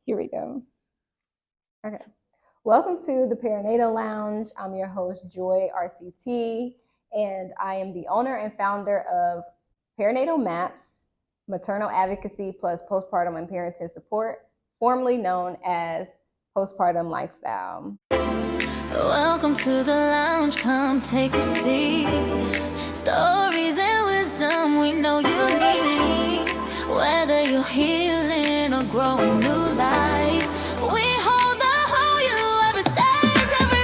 Here we go. Okay. Welcome to the Perinatal Lounge. I'm your host, Gioi, RCT, and I am the owner and founder of Perinatal Maps, maternal advocacy plus postpartum and parenting support, formerly known as Postpartum Lifestyle. Welcome to the lounge, come take a seat. Stories and wisdom we know you need. Whether you're healing or growing new life, we hold the whole you, every stage, every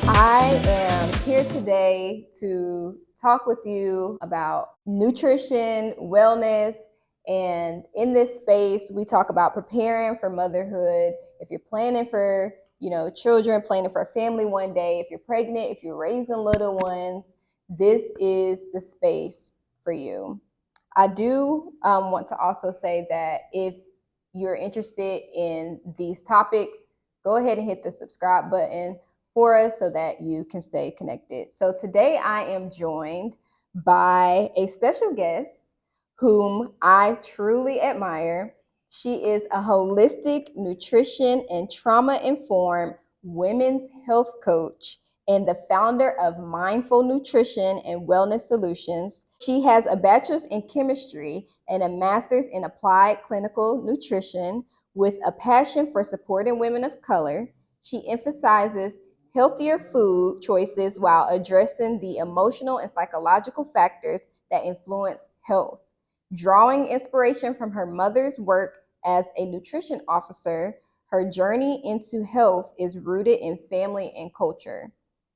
I am here today to talk with you about nutrition, wellness, and in this space, we talk about preparing for motherhood. If you're planning for, children, planning for a family one day, if you're pregnant, if you're raising little ones, this is the space for you. I do want to also say that if you're interested in these topics, go ahead and hit the subscribe button for us so that you can stay connected. So today I am joined by a special guest whom I truly admire. She is a holistic nutrition and trauma-informed women's health coach and the founder of Mindful Nutrition and Wellness Solutions. She has a bachelor's in chemistry and a master's in applied clinical nutrition with a passion for supporting women of color. She emphasizes healthier food choices while addressing the emotional and psychological factors that influence health. Drawing inspiration from her mother's work as a nutrition officer, her journey into health is rooted in family and culture.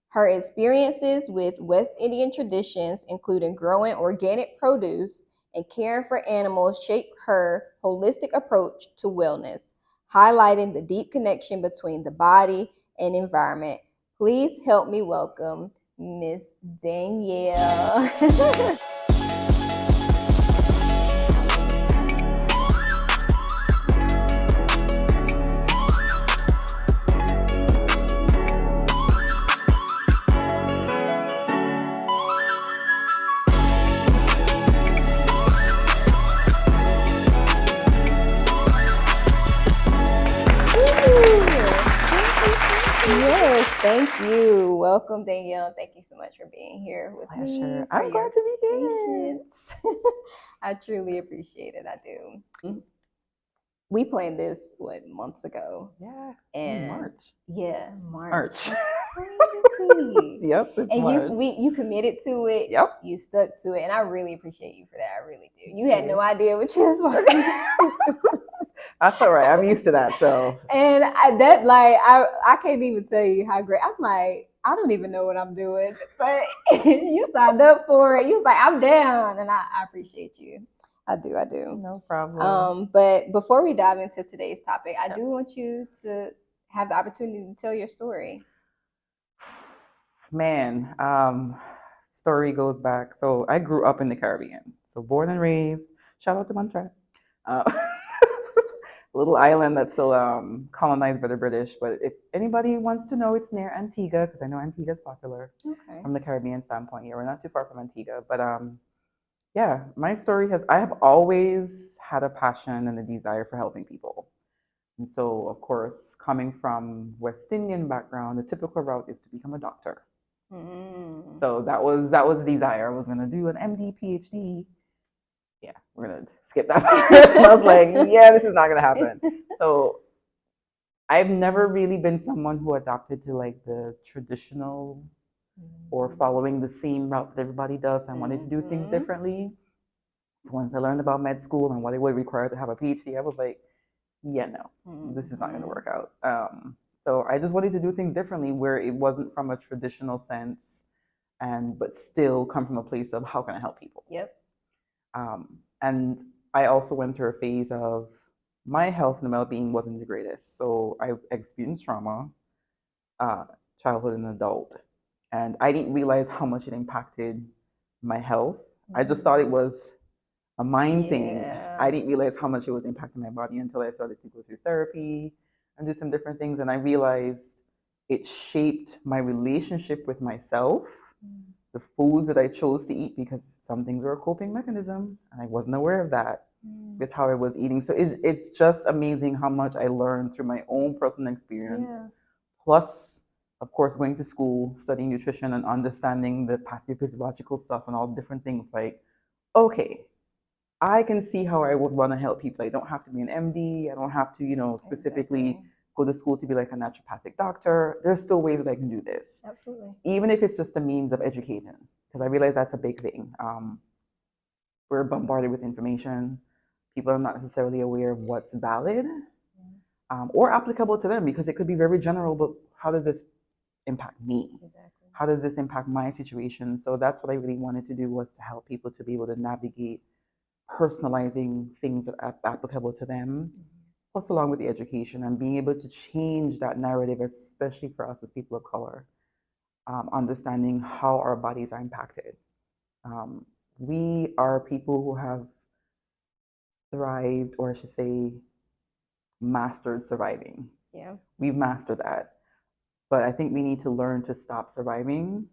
Her experiences with West Indian traditions, including growing organic produce and caring for animals, shape her holistic approach to wellness, highlighting the deep connection between the body and environment. Please help me welcome Miss Danielle. Yes, thank you. Welcome, Danielle. Thank you so much for being here with me. I'm glad to be here. I truly appreciate it. I do. We planned this months ago. Yeah, and March. Yeah, March. Yep, and March. you committed to it. Yep. You stuck to it, and I really appreciate you for that. I really do. You had no idea what you was walking into. That's all right. I'm used to that. So. And I can't even tell you how great. I'm like, I don't even know what I'm doing, but you signed up for it. You was like, I'm down, and I appreciate you. I do. No problem. But before we dive into today's topic, I do want you to have the opportunity to tell your story. Man, story goes back. So I grew up in the Caribbean. So born and raised. Shout out to Montserrat. Little island that's still colonized by the British. But if anybody wants to know, it's near Antigua, because I know Antigua is popular from the Caribbean standpoint. Yeah, we're not too far from Antigua. But yeah, my story I have always had a passion and a desire for helping people. And so, of course, coming from West Indian background, the typical route is to become a doctor. So that was the desire. I was going to do an MD, PhD. Yeah, we're going to skip that part. And I was like, yeah, this is not going to happen. So I've never really been someone who adopted to like the traditional or following the same route that everybody does. I wanted to do things differently. So once I learned about med school and what it would require to have a PhD, I was like, yeah, no, this is not going to work out. So I just wanted to do things differently where it wasn't from a traditional sense, but still come from a place of how can I help people? Yep. And I also went through a phase of my health and well-being wasn't the greatest. So I experienced trauma, childhood and adult, and I didn't realize how much it impacted my health. I just thought it was a mind thing. Yeah. I didn't realize how much it was impacting my body until I started to go through therapy and do some different things. And I realized it shaped my relationship with myself, the foods that I chose to eat, because some things were a coping mechanism, and I wasn't aware of that with how I was eating. So it's just amazing how much I learned through my own personal experience. Yeah. Plus, of course, going to school, studying nutrition and understanding the pathophysiological stuff and all the different things. Like, okay, I can see how I would want to help people. I don't have to be an MD. I don't have to, specifically go to school to be like a naturopathic doctor. There's still ways that I can do this. Absolutely. Even if it's just a means of educating, because I realize that's a big thing. We're bombarded with information. People are not necessarily aware of what's valid or applicable to them, because it could be very general, but how does this impact me? Exactly. How does this impact my situation? So that's what I really wanted to do, was to help people to be able to navigate personalizing things that are applicable to them, plus along with the education and being able to change that narrative, especially for us as people of color, understanding how our bodies are impacted. We are people who have thrived, or I should say, mastered surviving. Yeah. We've mastered that. But I think we need to learn to stop surviving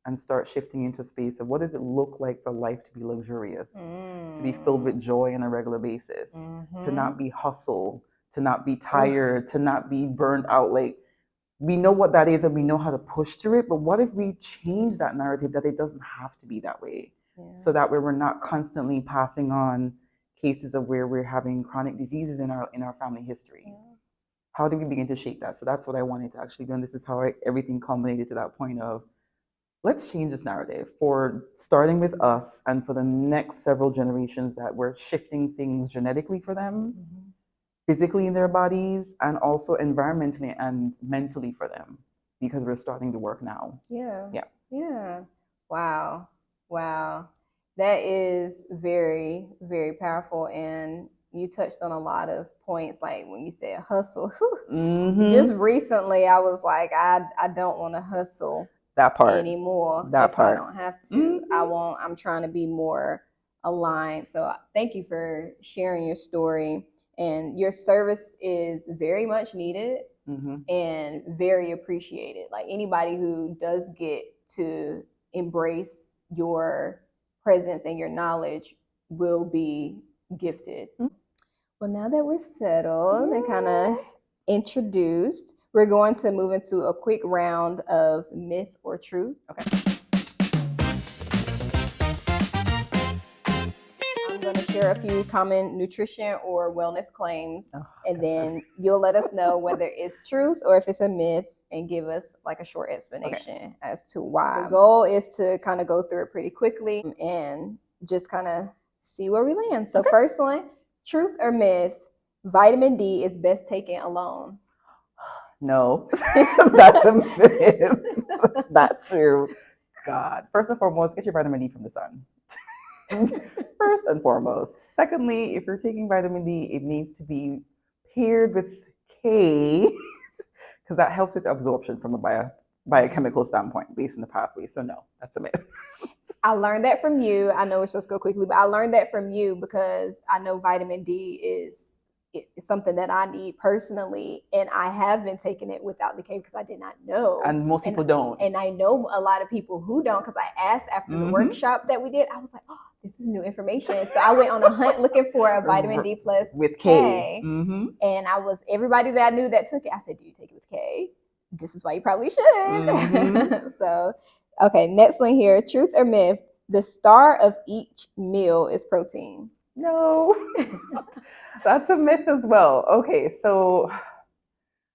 and start shifting into a space of what does it look like for life to be luxurious, to be filled with joy on a regular basis, to not be hustle, to not be tired, to not be burned out. Like, we know what that is and we know how to push through it, but what if we change that narrative that it doesn't have to be that way? So that way we're not constantly passing on cases of where we're having chronic diseases in our family history. How do we begin to shape that? So that's what I wanted to actually do, and this is how everything culminated to that point of, let's change this narrative, for starting with us and for the next several generations, that we're shifting things genetically for them, physically in their bodies, and also environmentally and mentally for them, because we're starting to work now. Yeah. Wow. That is very, very powerful. And you touched on a lot of points, like when you said hustle. Just recently I was like, I don't want to hustle that part anymore. That if part. I don't have to. I'm trying to be more aligned. So thank you for sharing your story. And your service is very much needed and very appreciated. Like, anybody who does get to embrace your presence and your knowledge will be gifted. Well, now that we're settled and kind of introduced, we're going to move into a quick round of myth or truth. Okay. I'm going to share a few common nutrition or wellness claims, and then you'll let us know whether it's truth or if it's a myth, and give us like a short explanation as to why. The goal is to kind of go through it pretty quickly and just kind of see where we land. So first one, truth or myth, vitamin D is best taken alone. No, that's a myth. That's not true. God, first and foremost, get your vitamin D from the sun. First and foremost. Secondly, if you're taking vitamin D, it needs to be paired with K, because that helps with absorption from a biochemical standpoint based on the pathway. So no, that's a myth. I learned that from you. I know we're supposed to go quickly, but I learned that from you because I know vitamin D is something that I need personally, and I have been taking it without the K because I did not know. And most people don't. And I know a lot of people who don't, because I asked after the workshop that we did. I was like, oh, this is new information. So I went on a hunt looking for a vitamin D plus with K. And everybody that I knew that took it, I said, do you take it with K? This is why you probably should. So, okay, next one here. Truth or myth? The star of each meal is protein. No, that's a myth as well. Okay, so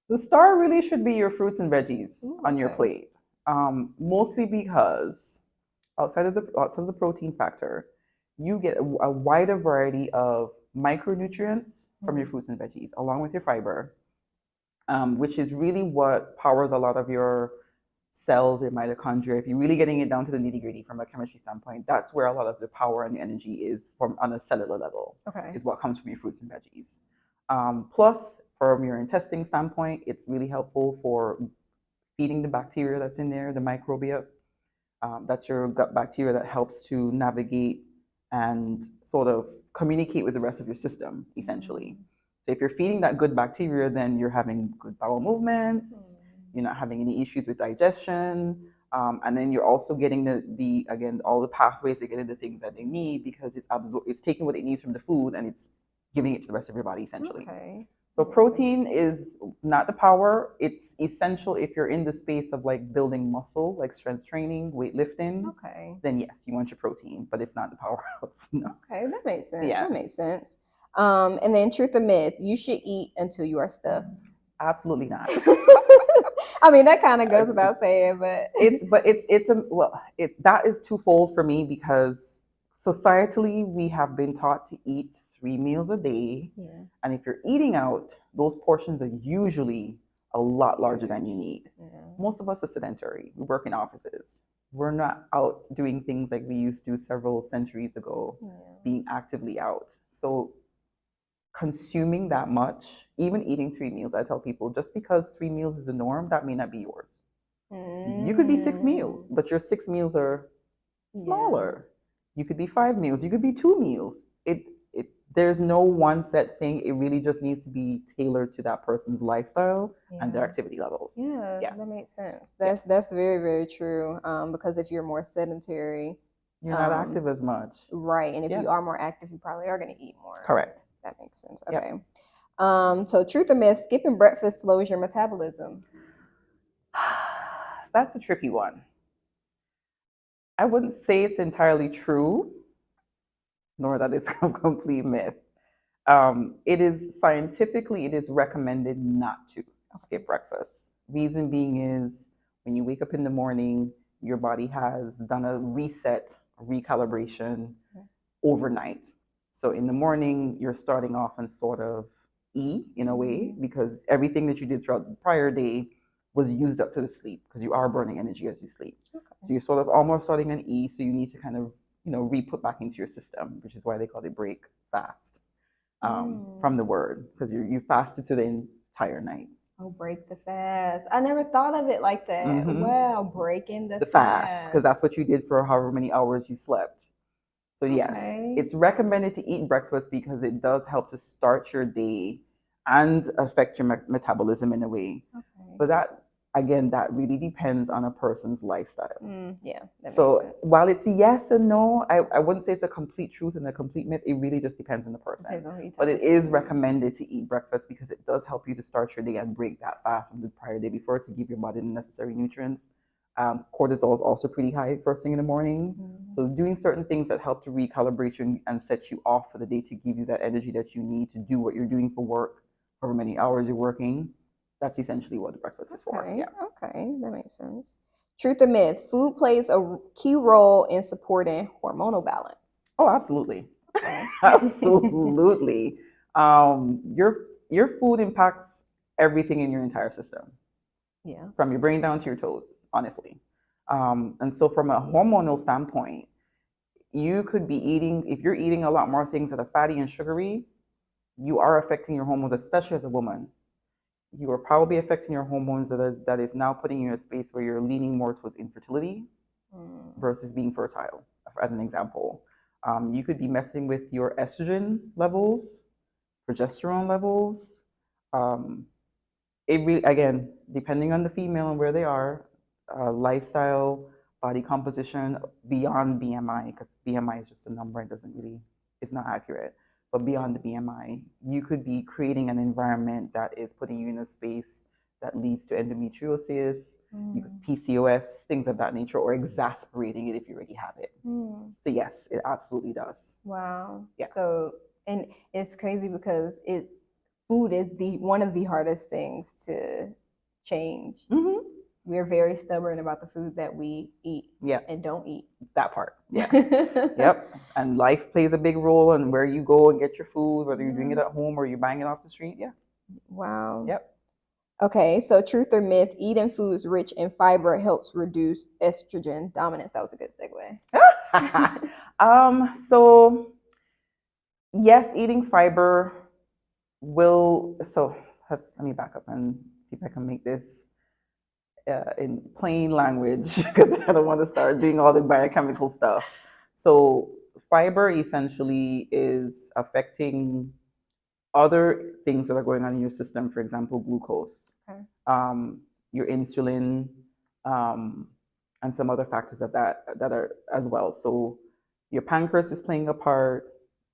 the star really should be your fruits and veggies on your plate. Mostly because outside of the protein factor, you get a wider variety of micronutrients from your fruits and veggies, along with your fiber, which is really what powers a lot of your cells, your mitochondria. If you're really getting it down to the nitty gritty from a chemistry standpoint, that's where a lot of the power and the energy is from on a cellular level. Is what comes from your fruits and veggies. Plus, from your intestine standpoint, it's really helpful for feeding the bacteria that's in there, the microbia. That's your gut bacteria that helps to navigate and sort of communicate with the rest of your system, essentially. So if you're feeding that good bacteria, then you're having good bowel movements, you're not having any issues with digestion, and then you're also getting the again, all the pathways to getting the things that they need, because it's taking what it needs from the food and it's giving it to the rest of your body, essentially. Okay. So protein is not the power. It's essential if you're in the space of like building muscle, like strength training, weightlifting. Okay. Then yes, you want your protein, but it's not the powerhouse. No. Okay, that makes sense. Yeah. That makes sense. And then truth or myth, you should eat until you are stuffed. Absolutely not. I mean, that kind of goes without saying, but that is twofold for me, because societally we have been taught to eat 3 meals a day, and if you're eating out, those portions are usually a lot larger than you need. Most of us are sedentary. We work in offices. We're not out doing things like we used to several centuries ago, being actively out. So consuming that much, even eating 3 meals, I tell people, just because 3 meals is the norm, that may not be yours. You could be 6 meals, but your 6 meals are smaller. You could be 5 meals. You could be 2 meals. There's no one set thing. It really just needs to be tailored to that person's lifestyle and their activity levels. Yeah, that makes sense. That's very, very true. Because if you're more sedentary, you're not active as much. Right. And if you are more active, you probably are going to eat more. Correct. That makes sense. Okay. So truth or myth, skipping breakfast slows your metabolism. That's a tricky one. I wouldn't say it's entirely true, nor that it's a complete myth. It is scientifically, it is recommended not to skip breakfast. Reason being is, when you wake up in the morning, your body has done a reset, a recalibration overnight. So in the morning, you're starting off in sort of E in a way, because everything that you did throughout the prior day was used up to the sleep, because you are burning energy as you sleep. So you're sort of almost starting an E, so you need to kind of, re-put back into your system, which is why they call it break fast, from the word, because you fasted to the entire night. Oh, break the fast. I never thought of it like that. Wow, breaking the fast. Because that's what you did for however many hours you slept. So yes, it's recommended to eat breakfast because it does help to start your day and affect your metabolism in a way. But that really depends on a person's lifestyle. That makes sense. While it's yes and no, I wouldn't say it's a complete truth and a complete myth. It really just depends on the person. But it is recommended to eat breakfast because it does help you to start your day and break that fast from the prior day before, to give your body the necessary nutrients. Cortisol is also pretty high first thing in the morning. So doing certain things that help to recalibrate you and set you off for the day, to give you that energy that you need to do what you're doing for work, however many hours you're working. That's essentially what the breakfast is for. Okay, that makes sense. Truth or myth, food plays a key role in supporting hormonal balance. Oh, absolutely. Absolutely. Your food impacts everything in your entire system. From your brain down to your toes, honestly. And so from a hormonal standpoint, you could be eating, if you're eating a lot more things that are fatty and sugary, you are affecting your hormones, especially as a woman. You are probably affecting your hormones that is now putting you in a space where you're leaning more towards infertility versus being fertile, as an example. You could be messing with your estrogen levels, progesterone levels. It really, again, depending on the female and where they are, lifestyle, body composition, beyond BMI, because BMI is just a number, it's not accurate. But beyond the BMI, you could be creating an environment that is putting you in a space that leads to endometriosis, PCOS, things of that nature, or exasperating it if you already have it. So yes, it absolutely does. Wow. Yeah. So, and it's crazy because food is one of the hardest things to change. We're very stubborn about the food that we eat and don't eat. That part. Yeah. Yep. And life plays a big role in where you go and get your food, whether you're doing it at home or you're buying it off the street. Yeah. Wow. Yep. Okay. So truth or myth, eating foods rich in fiber helps reduce estrogen dominance. That was a good segue. So yes, eating fiber let me back up and see if I can make this in plain language, because I don't want to start doing all the biochemical stuff. So fiber essentially is affecting other things that are going on in your system. For example, glucose, Okay. your insulin, um, and some other factors that are as well. So your pancreas is playing a part,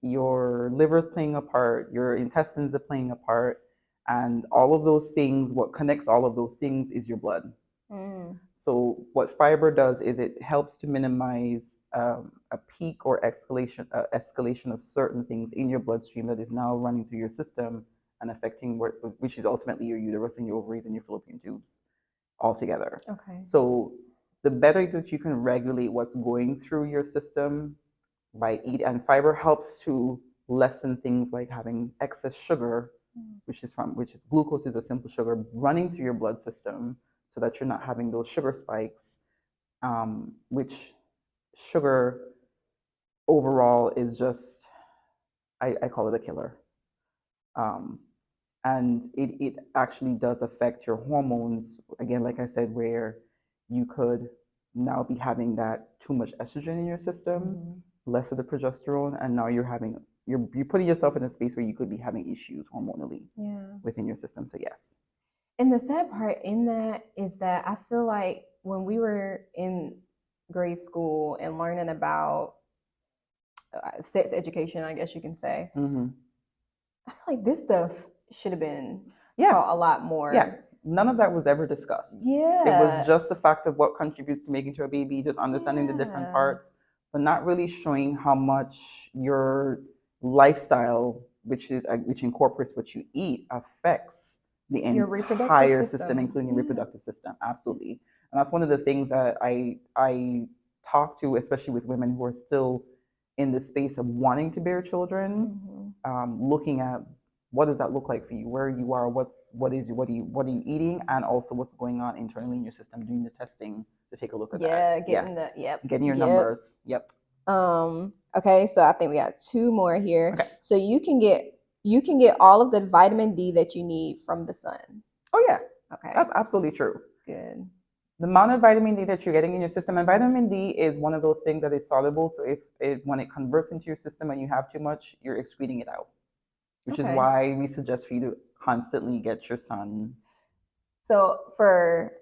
your liver is playing a part, your intestines are playing a part, and all of those things. What connects all of those things is your blood. So what fiber does is it helps to minimize a peak or escalation of certain things in your bloodstream that is now running through your system and affecting which is ultimately your uterus and your ovaries and your fallopian tubes altogether. Okay. So the better that you can regulate what's going through your system by eating, and fiber helps to lessen things like having excess sugar, which is glucose is a simple sugar running through your blood system, so that you're not having those sugar spikes, which sugar overall is just, I call it a killer. Um, and it actually does affect your hormones. Again, like I said, where you could now be having that too much estrogen in your system, less of the progesterone, and now you're putting yourself in a space where you could be having issues hormonally within your system. So yes. And the sad part in that is that I feel like when we were in grade school and learning about sex education, I guess you can say, I feel like this stuff should have been taught a lot more. Yeah. None of that was ever discussed. Yeah. It was just the fact of what contributes to making to a baby, just understanding the different parts, but not really showing how much your lifestyle, which incorporates what you eat, affects the Your entire system, including your reproductive system. Absolutely. And that's one of the things that I talk to, especially with women who are still in the space of wanting to bear children, looking at what does that look like for you, where you are, what are you eating, and also what's going on internally in your system, doing the testing to take a look at that. Getting your numbers. Yep. Okay, so I think we got two more here. Okay. So you can get all of the vitamin D that you need from the sun. Oh yeah. Okay. That's absolutely true. Good. The amount of vitamin D that you're getting in your system, and vitamin D is one of those things that is soluble. So when it converts into your system and you have too much, you're excreting it out, which is why we suggest for you to constantly get your sun. So for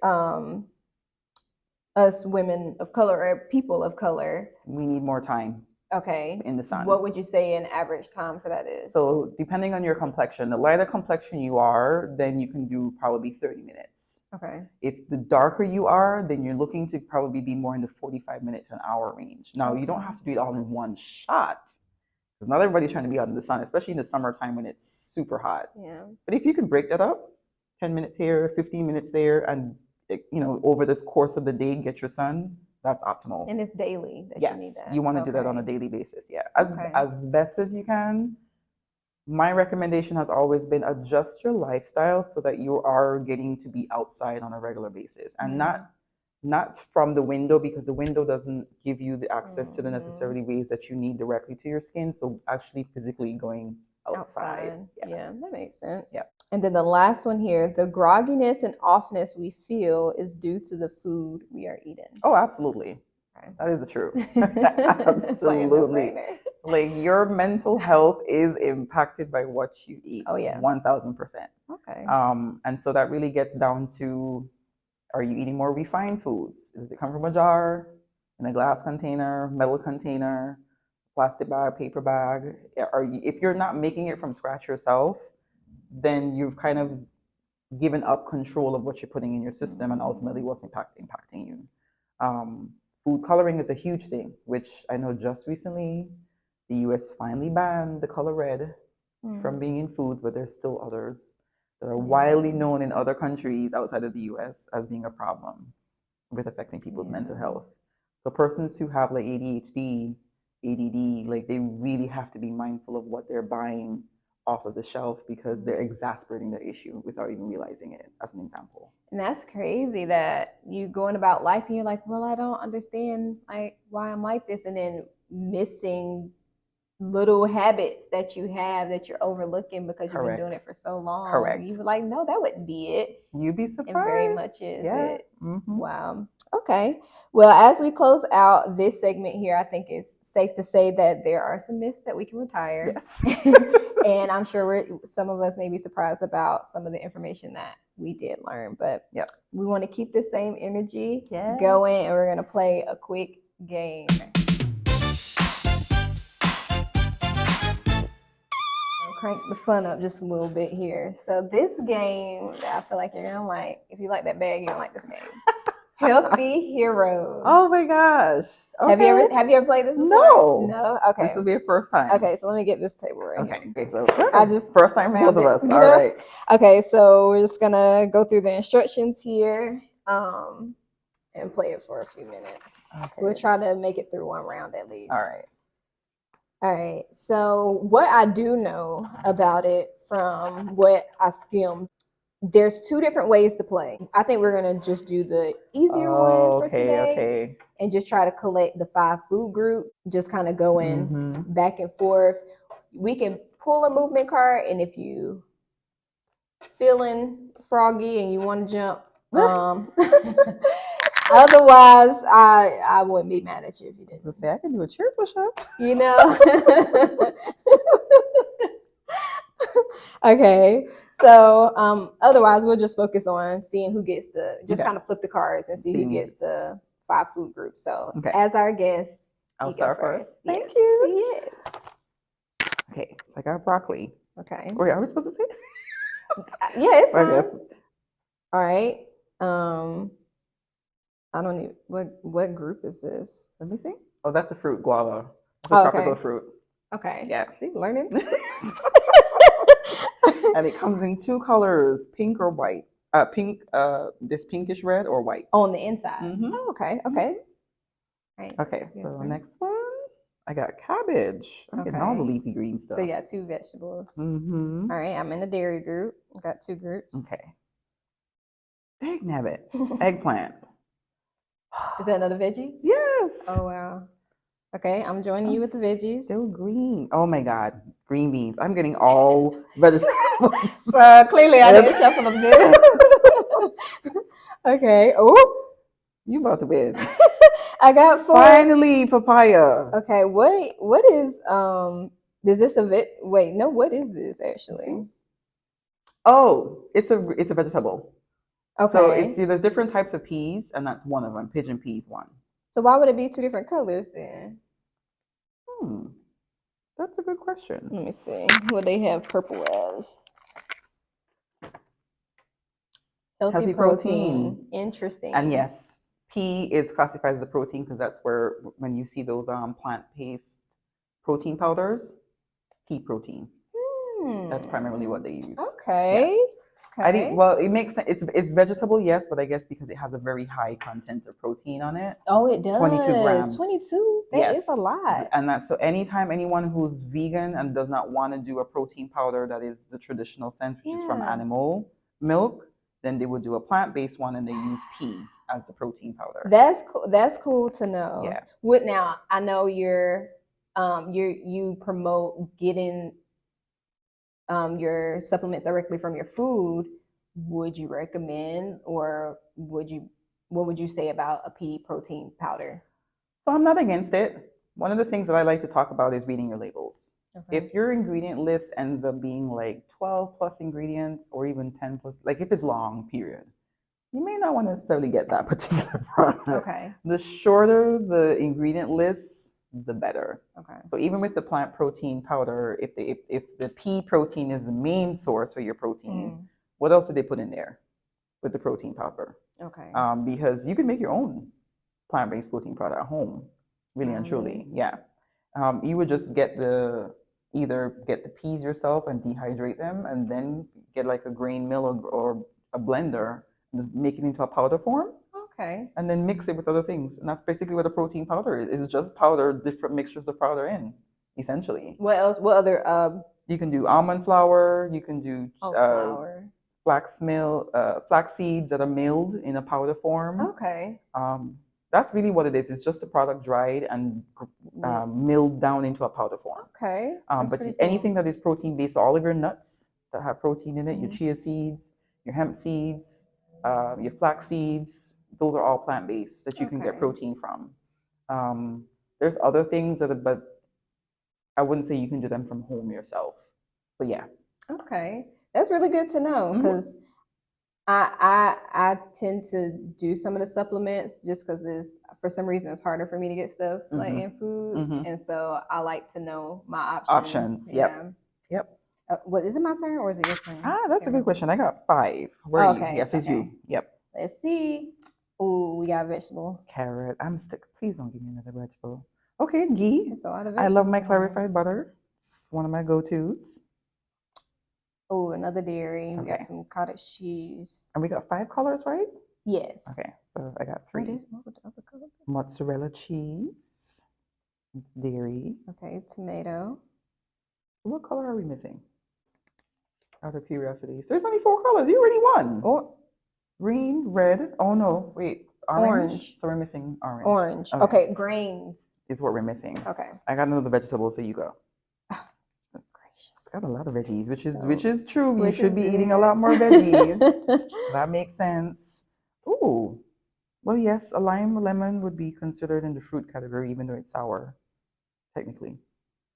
us women of color or people of color, we need more time. Okay. In the sun. What would you say an average time for that is? So depending on your complexion, the lighter complexion you are, then you can do probably 30 minutes. Okay. If the darker you are, then you're looking to probably be more in the 45 minute to an hour range. Now, you don't have to do it all in one shot, because not everybody's trying to be out in the sun, especially in the summertime when it's super hot. Yeah. But if you can break that up, 10 minutes here, 15 minutes there, and over this course of the day, get your sun, that's optimal. And it's daily that you need that. You want to do that on a daily basis. Yeah. As best as you can. My recommendation has always been adjust your lifestyle so that you are getting to be outside on a regular basis, and not from the window, because the window doesn't give you the access to the necessary ways that you need directly to your skin. So actually physically going outside. Yeah, that makes sense. Yeah. And then the last one here, the grogginess and offness we feel is due to the food we are eating. Oh, absolutely. Okay. That is the truth. Absolutely. Like your mental health is impacted by what you eat. Oh yeah. 1000%. Okay. And so that really gets down to, are you eating more refined foods? Does it come from a jar, in a glass container, metal container, plastic bag, paper bag? If you're not making it from scratch yourself, then you've kind of given up control of what you're putting in your system and ultimately what's impacting you. Food coloring is a huge thing, which I know just recently the US finally banned the color red from being in foods, but there's still others that are widely known in other countries outside of the US as being a problem with affecting people's mental health. So persons who have like ADHD, ADD, like they really have to be mindful of what they're buying off of the shelf, because they're exacerbating the issue without even realizing it, as an example. And that's crazy that you going about life and you're like, well, I don't understand why I'm like this, and then missing little habits that you have that you're overlooking because you've been Correct. doing it for so long. Correct. You were like, no, that wouldn't be it. You'd be surprised. And very much is it. Mm-hmm. Wow. Okay. Well, as we close out this segment here, I think it's safe to say that there are some myths that we can retire. Yes. And I'm sure some of us may be surprised about some of the information that we did learn, but yep. we want to keep the same energy going, and we're going to play a quick game. Crank the fun up just a little bit here. So this game that I feel like you're gonna like, if you like that bag, you're gonna like this game. Healthy Heroes. Oh my gosh. Okay. Have you ever played this before? No. Okay. This will be a first time. Okay, so let me get this table right here. Okay. So I just first time for both of us. All right. Okay, so we're just gonna go through the instructions here, and play it for a few minutes. Okay. We'll try to make it through one round at least. All right, so what I do know about it from what I skimmed, there's two different ways to play. I think we're gonna just do the easier one for today, and just try to collect the 5 food groups, just kind of going back and forth. We can pull a movement card, and if you feeling froggy and you want to jump, otherwise, I wouldn't be mad at you if you didn't. Say I can do a chair push-up. You know. Okay. So otherwise, we'll just focus on seeing who gets kind of flip the cards and see who gets the 5 food groups. So as our guest, I'll start first. Thank you. Yes. Okay. So I got broccoli. Okay. Wait, are we supposed to say? Yeah, it's fine. All right. I don't need what group is this? Let me see. Oh, that's a fruit, guava. It's a tropical fruit. Okay. Yeah. See, learning. And it comes in 2 colors, pink or white. Pink, this pinkish red or white. On the inside. Mm-hmm. Oh, okay. Right. Okay, so the next one, I got cabbage. I'm getting all the leafy green stuff. So you got 2 vegetables. All right, I'm in the dairy group. I got 2 groups. Okay. Egg nabbit. Eggplant. Is that another veggie? Yes. Oh, wow. Okay, I'm joining you with the veggies. Still green. Oh my God. Green beans. I'm getting all vegetables. Clearly, I didn't shuffle them good. Okay. Oh, you about to win. I got 4. Finally, papaya. Okay. What is is this a wait, no, what is this actually? Oh, it's a vegetable. Okay. So there's different types of peas, and that's one of them. Pigeon peas, one. So why would it be 2 different colors then? That's a good question. Let me see what they have purple as. Healthy protein. Interesting. And yes, pea is classified as a protein because that's where when you see those plant-based protein powders, pea protein. That's primarily what they use. Okay. Yes. Well, it makes sense. It's vegetable, yes, but I guess because it has a very high content of protein on it. Oh, it does. 22 grams. 22? That is a lot. And that's so anytime anyone who's vegan and does not want to do a protein powder that is the traditional sense, which is from animal milk, then they would do a plant-based one and they use pea as the protein powder. That's cool. That's cool to know. Yeah. Now I know you promote getting your supplements directly from your food. Would you recommend, or what would you say about a pea protein powder? So I'm not against it. One of the things that I like to talk about is reading your labels. Okay. If your ingredient list ends up being like 12 plus ingredients or even 10 plus, like if it's long period, you may not want to necessarily get that particular product. Okay. The shorter the ingredient list, the better. Okay. So even with the plant protein powder, if the pea protein is the main source for your protein, what else did they put in there with the protein powder? Okay. Because you can make your own plant-based protein powder at home, really and truly. Yeah. You would just either get the peas yourself and dehydrate them, and then get like a grain mill or a blender, and just make it into a powder form. Okay. And then mix it with other things. And that's basically what a protein powder is. It's just powder, different mixtures of powder in, essentially. What else? What other? You can do almond flour. You can do flour. Flax seeds that are milled in a powder form. Okay. That's really what it is. It's just the product dried and milled down into a powder form. Okay. But anything that is protein based, all of your nuts that have protein in it, your chia seeds, your hemp seeds, your flax seeds, those are all plant based that you can get protein from. There's other things but I wouldn't say you can do them from home yourself. But yeah. Okay, that's really good to know because I tend to do some of the supplements just because for some reason it's harder for me to get stuff like in foods, and so I like to know my options. Yep. What is it, my turn or is it your turn? That's a good question. I got 5. Where are you? Yes, it's you. Yep. Let's see. Oh, we got vegetable. Carrot. I'm stuck. Please don't give me another vegetable. Okay, ghee. I love my clarified butter. It's one of my go-tos. Oh, another dairy. We got some cottage cheese. And we got 5 colors, right? Yes. Okay, so I got 3. What would the other color be? Mozzarella cheese. It's dairy. Okay, tomato. What color are we missing? Out of curiosity. So there's only 4 colors. You already won. Oh, green, red. Oh no, wait. Orange. So we're missing orange. Orange. Okay, grains is what we're missing. Okay. I got another vegetable, so you go. Oh, gracious. Got a lot of veggies, which is true. You should be eating a lot more veggies. That makes sense. Ooh. Well, yes, a lime or lemon would be considered in the fruit category, even though it's sour, technically.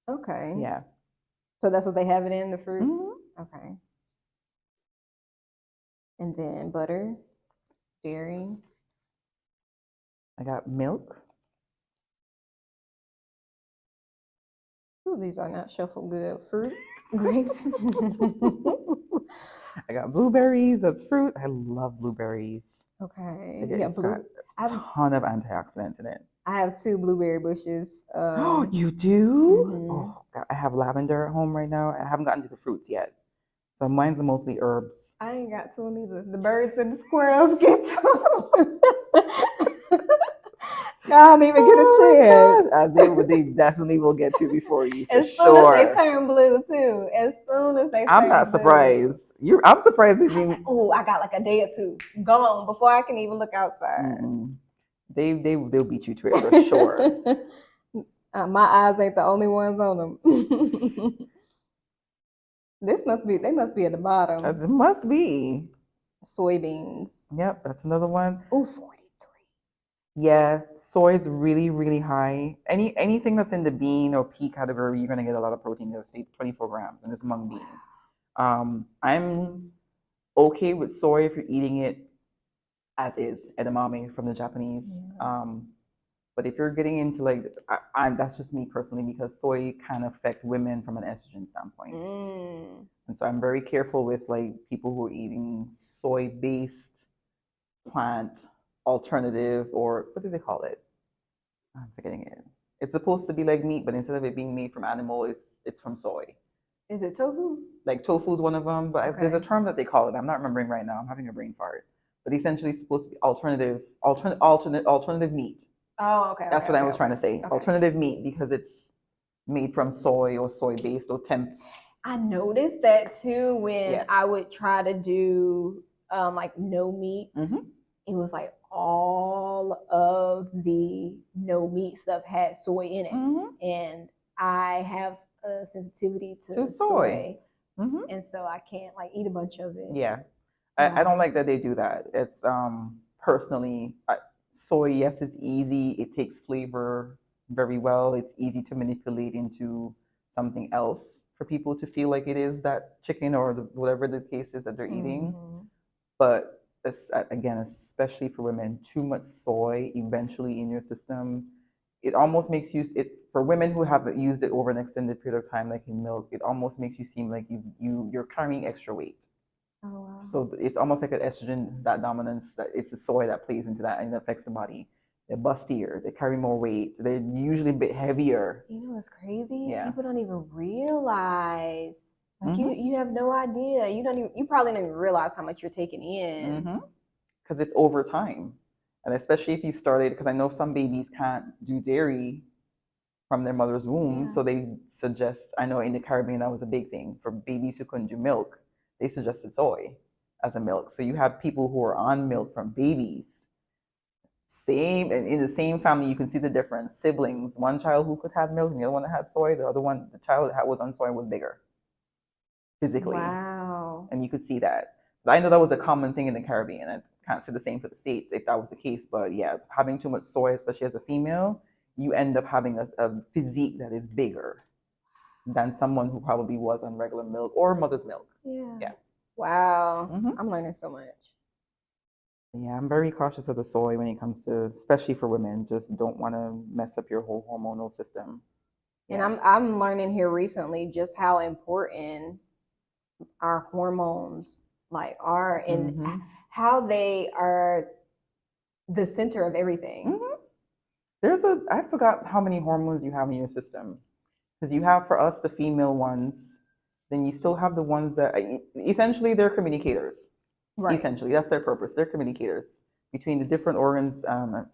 Okay. Yeah. So that's what they have it in, the fruit? Okay. And then butter, dairy. I got milk. Ooh, these are not shuffled good. Fruit, grapes. I got blueberries. That's fruit. I love blueberries. Okay. It's got a ton of antioxidants in it. I have 2 blueberry bushes. Oh, you do? Oh, God, I have lavender at home right now. I haven't gotten to the fruits yet. So mine's mostly herbs. I ain't got to them either. The birds and the squirrels get to them. I don't even get a chance. They definitely will get to before you. As soon as they turn blue, too. As soon as they turn blue. I'm not surprised. I'm surprised. Oh, I got like a day or 2 gone before I can even look outside. They'll beat you to it for sure. My eyes ain't the only ones on them. They must be at the bottom. It must be. Soybeans. Yep, that's another one. Oh, 43. Yeah, soy is really, really high. Anything that's in the bean or pea category, you're gonna get a lot of protein. They'll say 24 grams, and it's mung bean. I'm okay with soy if you're eating it as is, edamame from the Japanese. Yeah. But if you're getting into like, that's just me personally, because soy can affect women from an estrogen standpoint. And so I'm very careful with like people who are eating soy-based plant alternative, or what do they call it? I'm forgetting it. It's supposed to be like meat, but instead of it being made from animal, it's from soy. Is it tofu? Like tofu is one of them, but there's a term that they call it. I'm not remembering right now. I'm having a brain fart. But essentially, it's supposed to be alternative meat. Oh, okay. That's what I was trying to say. Okay. Alternative meat, because it's made from soy or soy-based or temp. I noticed that too when I would try to do like no meat. It was like all of the no meat stuff had soy in it, and I have a sensitivity to soy. And so I can't like eat a bunch of it. Yeah, I don't like that they do that. It's personally, soy, yes, is easy. It takes flavor very well. It's easy to manipulate into something else for people to feel like it is that chicken or whatever the case is that they're eating. But again, especially for women, too much soy eventually in your system, it almost makes you, for women who have used it over an extended period of time, like in milk, it almost makes you seem like you're carrying extra weight. Oh, wow. So it's almost like an estrogen, that dominance, that it's the soy that plays into that and it affects the body. They're bustier, they carry more weight, they're usually a bit heavier. You know what's crazy? Yeah. People don't even realize. Like you have no idea. You probably don't even realize how much you're taking in. Because it's over time. And especially if you started, because I know some babies can't do dairy from their mother's womb. So they suggest, I know in the Caribbean that was a big thing. For babies who couldn't do milk, they suggested soy as a milk. So you have people who are on milk from babies Same, and in the same family, you can see the difference. Siblings, one child who could have milk, and the other one that had soy. The other one, the child that was on soy, was bigger physically. Wow. And you could see that. So I know that was a common thing in the Caribbean. I can't say the same for the States if that was the case, but yeah, having too much soy, especially as a female, you end up having a physique that is bigger than someone who probably was on regular milk or mother's milk. Yeah. Wow. Mm-hmm. I'm learning so much. Yeah, I'm very cautious of the soy when it comes to, especially for women. Just don't want to mess up your whole hormonal system. And I'm learning here recently just how important our hormones like are and how they are the center of everything. I forgot how many hormones you have in your system, because you have, for us, the female ones, then you still have the ones that essentially they're communicators. Right. Essentially, that's their purpose. They're communicators between the different organs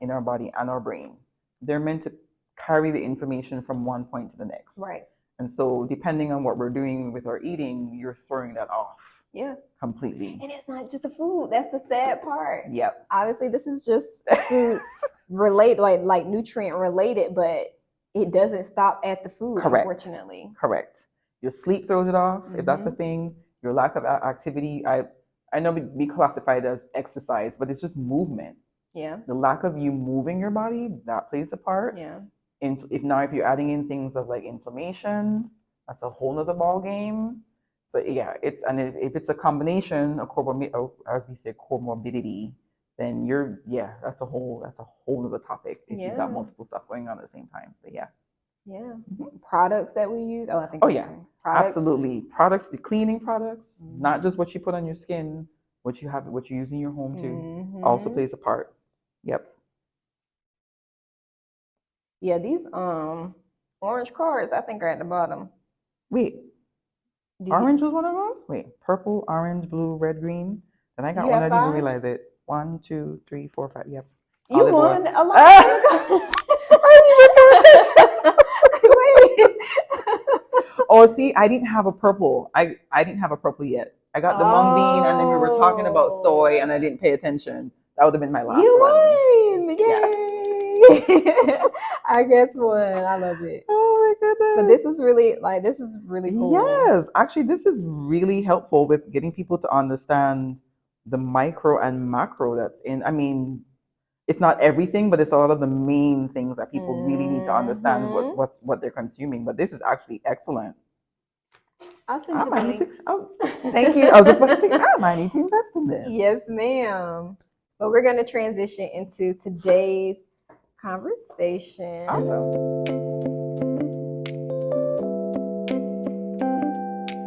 in our body and our brain. They're meant to carry the information from one point to the next. Right. And so depending on what we're doing with our eating, you're throwing that off. Yeah. Completely. And it's not just the food. That's the sad part. Yep. Obviously, this is just food related, like nutrient related, but it doesn't stop at the food, unfortunately. Correct. Your sleep throws it off, if that's a thing. Your lack of activity, I know we classify it as exercise, but it's just movement. Yeah. The lack of you moving your body, that plays a part. Yeah. If you're adding in things of like inflammation, that's a whole nother ball game. So yeah, if it's a combination of as we say, comorbidity, then that's a whole other topic if you've got multiple stuff going on at the same time. But yeah. Yeah. Products that we use. Oh, I think. Oh yeah. Products. Absolutely. Products, the cleaning products, not just what you put on your skin, what you use in your home too, also plays a part. Yep. Yeah, these orange cards I think are at the bottom. Wait. Orange was one of them? Wait, purple, orange, blue, red, green. Then I got one. I didn't even realize it. 1, 2, 3, 4, 5. Yep. You won a lot. Wait. Oh, see, I didn't have a purple. I didn't have a purple yet. I got the mung bean, and then we were talking about soy, and I didn't pay attention. That would have been my last one. You won! Yay! Yeah. I guess one. I love it. Oh my goodness! But this is really cool. Yes, actually, this is really helpful with getting people to understand the micro and macro that's in. I mean, it's not everything, but it's a lot of the main things that people really need to understand what they're consuming. But this is actually excellent. I'll send you the links. Thank you. I was just about to say, I might need to invest in this. Yes, ma'am. But we're going to transition into today's conversation. Awesome.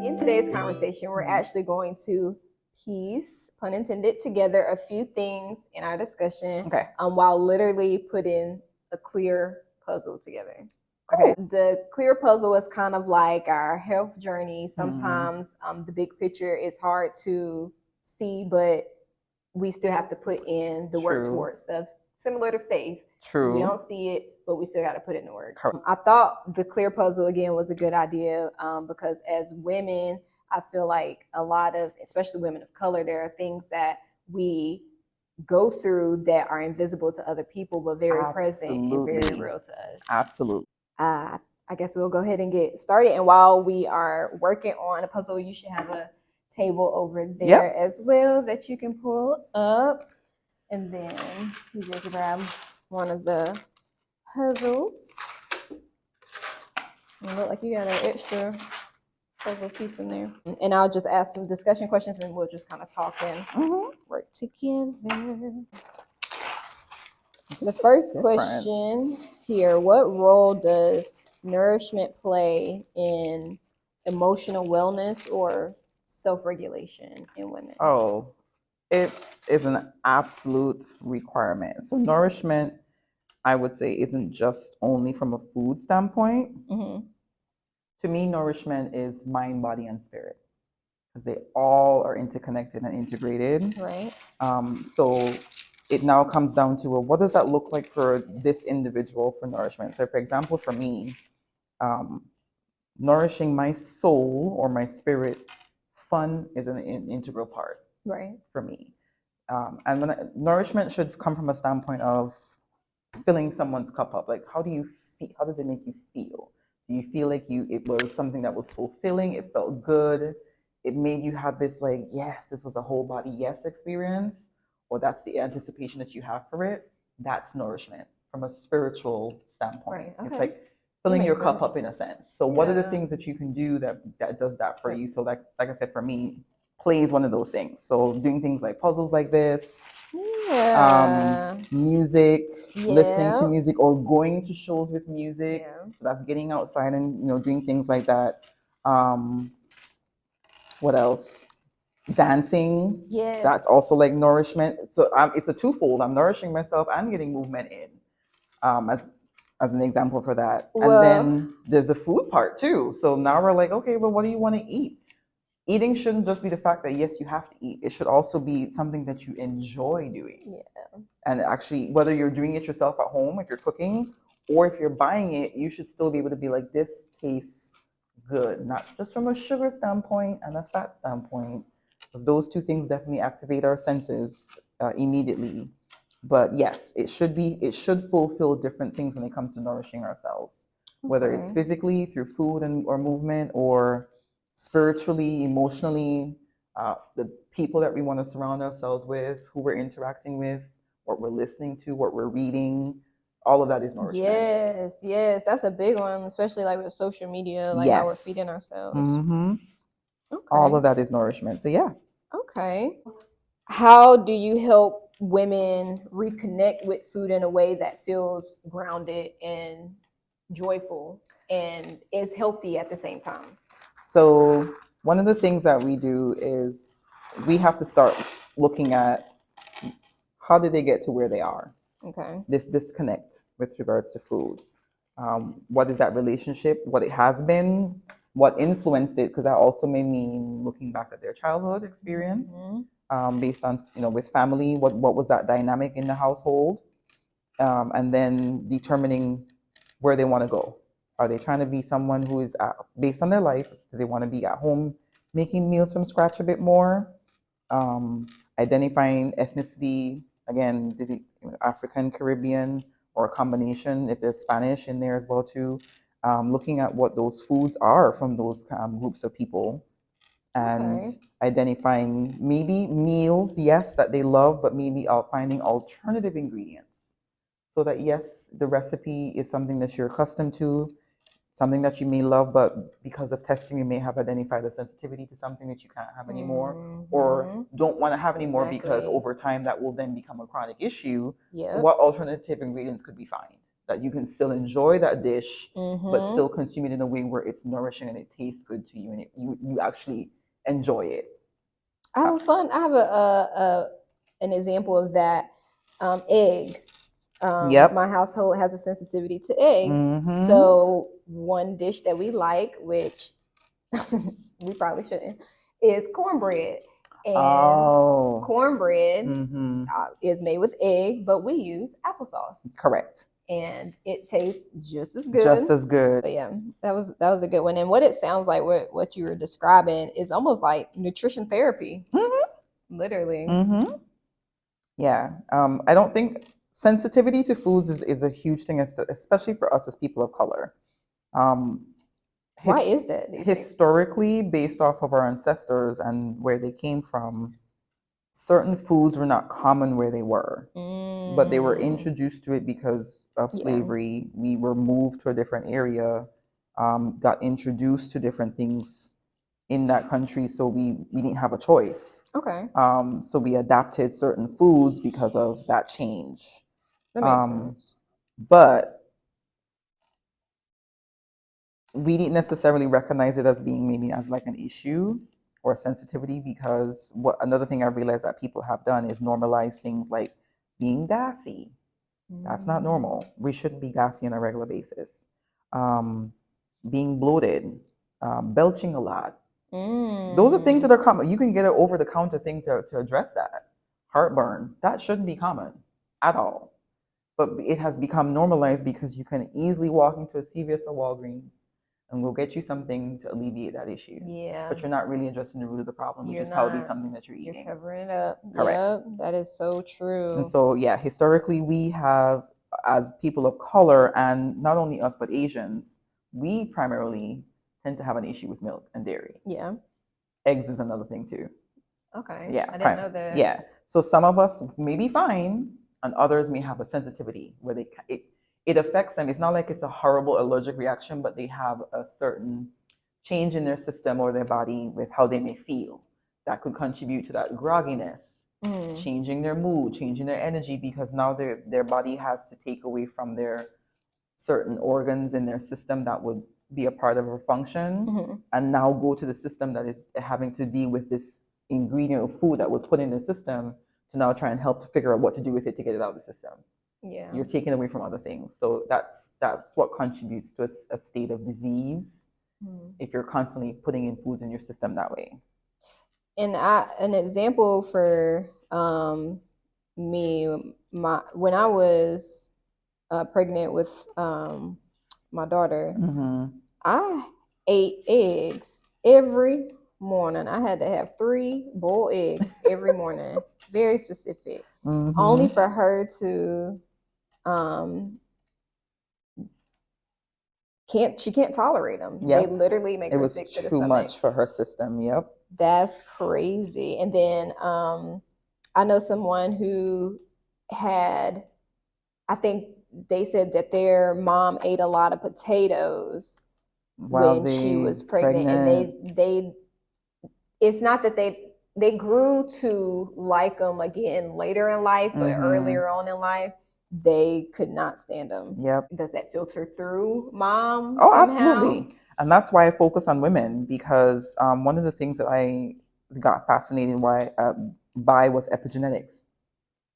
In today's conversation, we're actually going to piece, pun intended, together a few things in our discussion while literally putting a clear puzzle together. Okay. The clear puzzle is kind of like our health journey. Sometimes the big picture is hard to see, but we still have to put in the work towards stuff. Similar to faith. True. We don't see it, but we still got to put it in the work. I thought the clear puzzle, again, was a good idea because as women, I feel like a lot of, especially women of color, there are things that we go through that are invisible to other people, but very present and very real to us. Absolutely. I guess we'll go ahead and get started. And while we are working on a puzzle, you should have a table over there as well that you can pull up. And then you just grab one of the puzzles. It look like you got an extra puzzle piece in there. And I'll just ask some discussion questions and we'll just kind of talk and work together. The first question here, what role does nourishment play in emotional wellness or self-regulation in women? Oh, it is an absolute requirement. So nourishment, I would say, isn't just only from a food standpoint. To me, nourishment is mind, body, and spirit, because they all are interconnected and integrated. Right. So it now comes down to, well, what does that look like for this individual for nourishment? So for example, for me, nourishing my soul or my spirit, fun is an integral part for me. Nourishment should come from a standpoint of filling someone's cup up. Like, how do you feel? How does it make you feel? Do you feel like it was something that was fulfilling? It felt good. It made you have this like, yes, this was a whole body yes experience, or that's the anticipation that you have for it. That's nourishment from a spiritual standpoint. Right. Okay. It's like filling your cup sense. up in a sense. So what are the things that you can do that does that for you? So like I said, for me, play is one of those things. So doing things like puzzles like this, music, listening to music, or going to shows with music. So that's getting outside and doing things like that. What else? Dancing. Yes. That's also like nourishment. So it's a twofold. I'm nourishing myself and getting movement in. As an example for that. Well, and then there's a food part too. So now we're like, okay, well, what do you want to eat? Eating shouldn't just be the fact that yes, you have to eat. It should also be something that you enjoy doing. Yeah. And actually, whether you're doing it yourself at home, if you're cooking, or if you're buying it, you should still be able to be like, this tastes good, not just from a sugar standpoint and a fat standpoint, because those two things definitely activate our senses immediately. But yes, it should fulfill different things when it comes to nourishing ourselves, whether it's physically through food or movement, or spiritually, emotionally, the people that we want to surround ourselves with, who we're interacting with, what we're listening to, what we're reading. All of that is nourishment. Yes, that's a big one, especially like with social media, like how we're feeding ourselves. Mm-hmm. Okay. All of that is nourishment. So yeah. Okay. How do you help women reconnect with food in a way that feels grounded and joyful and is healthy at the same time? So one of the things that we do is we have to start looking at how did they get to where they are. Okay. This disconnect with regards to food. What is that relationship? What it has been? What influenced it? Because that also may mean looking back at their childhood experience, based on with family. What was that dynamic in the household? And then determining where they want to go. Are they trying to be someone who is based on their life? Do they want to be at home making meals from scratch a bit more? Identifying ethnicity, again, African, Caribbean, or a combination, if there's Spanish in there as well too. Looking at what those foods are from those groups of people, and identifying maybe meals, yes, that they love, but maybe finding alternative ingredients. So that yes, the recipe is something that you're accustomed to, something that you may love, but because of testing, you may have identified a sensitivity to something that you can't have anymore, or don't want to have anymore because over time that will then become a chronic issue. So what alternative ingredients could we find that you can still enjoy that dish, but still consume it in a way where it's nourishing and it tastes good to you, and you actually enjoy it? I have an example of that. Eggs. My household has a sensitivity to eggs. So one dish that we like, which we probably shouldn't, is cornbread. And cornbread is made with egg, but we use applesauce. Correct. And it tastes just as good. Just as good. But yeah, that was a good one. And what it sounds like, what you were describing, is almost like nutrition therapy. Literally. Yeah. I don't think sensitivity to foods is a huge thing, especially for us as people of color. Why is that? Historically, based off of our ancestors and where they came from, certain foods were not common where they were, but they were introduced to it because of slavery. We were moved to a different area, got introduced to different things in that country, so we didn't have a choice. Okay. So we adapted certain foods because of that change. That makes sense. But we didn't necessarily recognize it as being maybe as like an issue or a sensitivity, because another thing I realized that people have done is normalize things like being gassy. That's not normal. We shouldn't be gassy on a regular basis. Being bloated, belching a lot. Those are things that are common. You can get an over-the-counter thing to address that. Heartburn, that shouldn't be common at all. But it has become normalized because you can easily walk into a CVS or Walgreens and we'll get you something to alleviate that issue. Yeah. But you're not really addressing the root of the problem, which is probably something that you're eating. You're covering it up. Correct. Yep, that is so true. And so, yeah, historically, we have, as people of color, and not only us, but Asians, we primarily tend to have an issue with milk and dairy. Yeah. Eggs is another thing, too. Okay. Yeah. I didn't know that. Yeah. So some of us may be fine, and others may have a sensitivity where it affects them. It's not like it's a horrible allergic reaction, but they have a certain change in their system or their body with how they may feel that could contribute to that grogginess, changing their mood, changing their energy, because now their body has to take away from their certain organs in their system that would be a part of a function, and now go to the system that is having to deal with this ingredient of food that was put in the system to now try and help to figure out what to do with it to get it out of the system. Yeah. You're taking away from other things. So that's what contributes to a state of disease if you're constantly putting in foods in your system that way. And an example for me, when I was pregnant with my daughter, I ate eggs every morning. I had to have 3 boiled eggs every morning. Very specific. Only for her to she can't tolerate them. Yep. They literally make her sick to the stomach. It was too much for her system. Yep. That's crazy. And then I know someone who had, I think they said that their mom ate a lot of potatoes when she was pregnant. And they it's not that they grew to like them again later in life, but earlier on in life, they could not stand them. Yep. Does that filter through mom? Oh, somehow? Absolutely. And that's why I focus on women, because one of the things that I got fascinated by was epigenetics.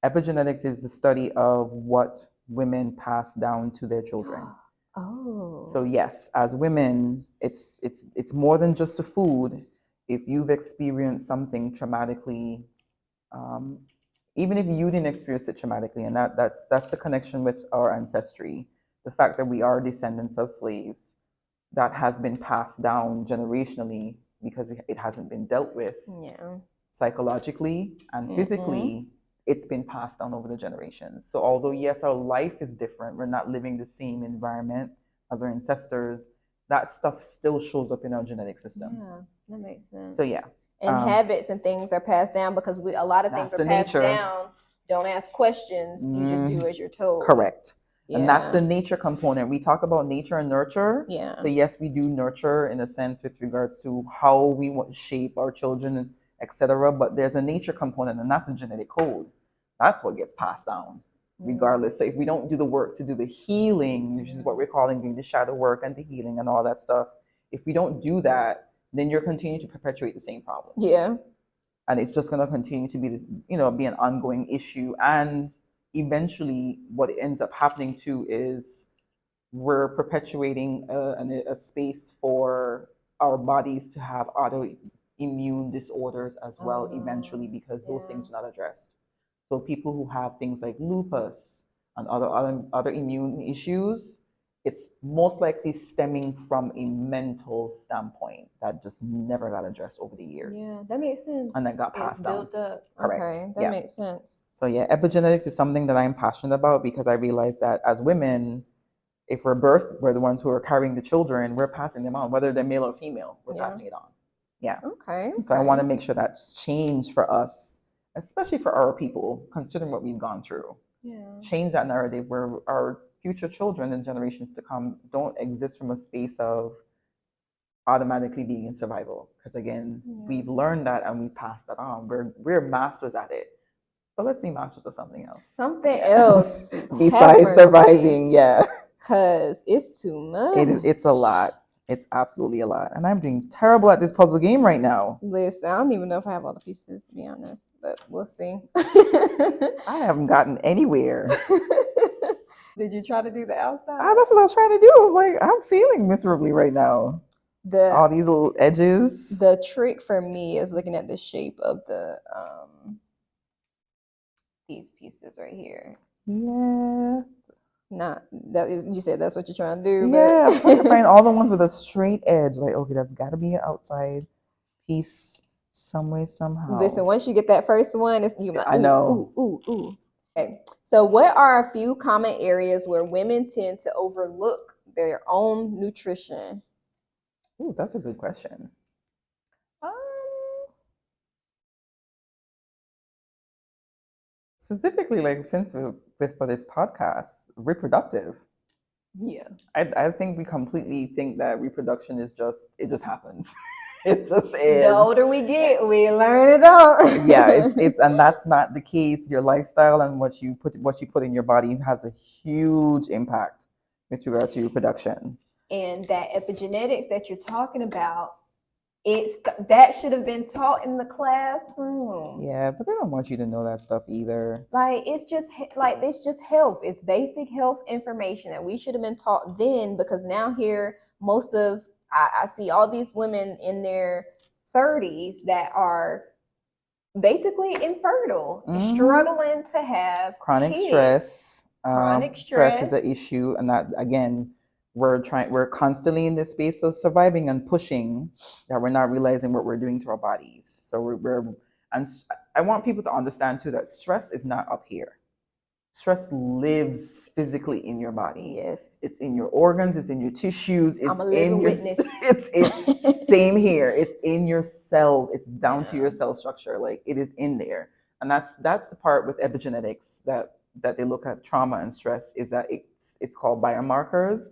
Epigenetics is the study of what women pass down to their children. Oh. So yes, as women, it's more than just the food. If you've experienced something traumatically, even if you didn't experience it traumatically, and that's the connection with our ancestry, the fact that we are descendants of slaves, that has been passed down generationally because it hasn't been dealt with psychologically and physically. It's been passed down over the generations. So although yes, our life is different, we're not living the same environment as our ancestors, that stuff still shows up in our genetic system. Yeah, that makes sense. So yeah. And habits and things are passed down because a lot of things are passed down. Don't ask questions. You just do as you're told. Correct. Yeah. And that's the nature component. We talk about nature and nurture. Yeah. So yes, we do nurture in a sense with regards to how we want to shape our children, etc. But there's a nature component, and that's a genetic code. That's what gets passed down, regardless. So if we don't do the work to do the healing, which is what we're calling doing the shadow work and the healing and all that stuff, if we don't do that, then you're continuing to perpetuate the same problem. Yeah. And it's just going to continue to be, be an ongoing issue. And eventually what ends up happening too is we're perpetuating a space for our bodies to have autoimmune disorders as well eventually, because those things are not addressed. So people who have things like lupus and other immune issues, it's most likely stemming from a mental standpoint that just never got addressed over the years. Yeah, that makes sense. And that got passed down. Built up. Correct. Okay, that makes sense. So yeah, epigenetics is something that I'm passionate about, because I realize that as women, if we're birthed, we're the ones who are carrying the children, we're passing them on, whether they're male or female, we're passing it on. Yeah. Okay. So I want to make sure that's changed for us, especially for our people, considering what we've gone through. Yeah. Change that narrative where our future children and generations to come don't exist from a space of automatically being in survival. Because again, we've learned that and we passed that on. We're masters at it. But let's be masters of something else. Something else besides surviving. Yeah. Because it's too much. It's a lot. It's absolutely a lot. And I'm doing terrible at this puzzle game right now. Listen, I don't even know if I have all the pieces, to be honest, but we'll see. I haven't gotten anywhere. Did you try to do the outside? That's what I was trying to do. I'm feeling miserably right now. All these little edges. The trick for me is looking at the shape of the these pieces right here. Yeah. Not that is, you said that's what you're trying to do, Yeah, but I'm trying to find all the ones with a straight edge. Like, okay, that's got to be an outside piece some way, somehow. Listen, once you get that first one, it's you like, I know. Ooh. Okay. So what are a few common areas where women tend to overlook their own nutrition? Ooh, that's a good question. Specifically, like since for this podcast, reproductive. Yeah. I think we completely think that reproduction is it just happens. It just is. The older we get, we learn it all. Yeah, it's and that's not the case. Your lifestyle and what you put in your body has a huge impact with regards to reproduction. And that epigenetics that you're talking about, that should have been taught in the classroom. Yeah, but they don't want you to know that stuff either. Like it's just health. It's basic health information that we should have been taught then, because now here I see all these women in their 30s that are basically infertile, struggling to have chronic kids. stress. Chronic stress is an issue, and that again, we're constantly in this space of surviving and pushing that we're not realizing what we're doing to our bodies. So and I want people to understand too that stress is not up here. Stress lives physically in your body. Yes. It's in your organs, it's in your tissues, it's I'm a living witness. Same here. It's in your cells, it's down to your cell structure. Like it is in there. And that's the part with epigenetics that they look at trauma and stress, is that it's called biomarkers.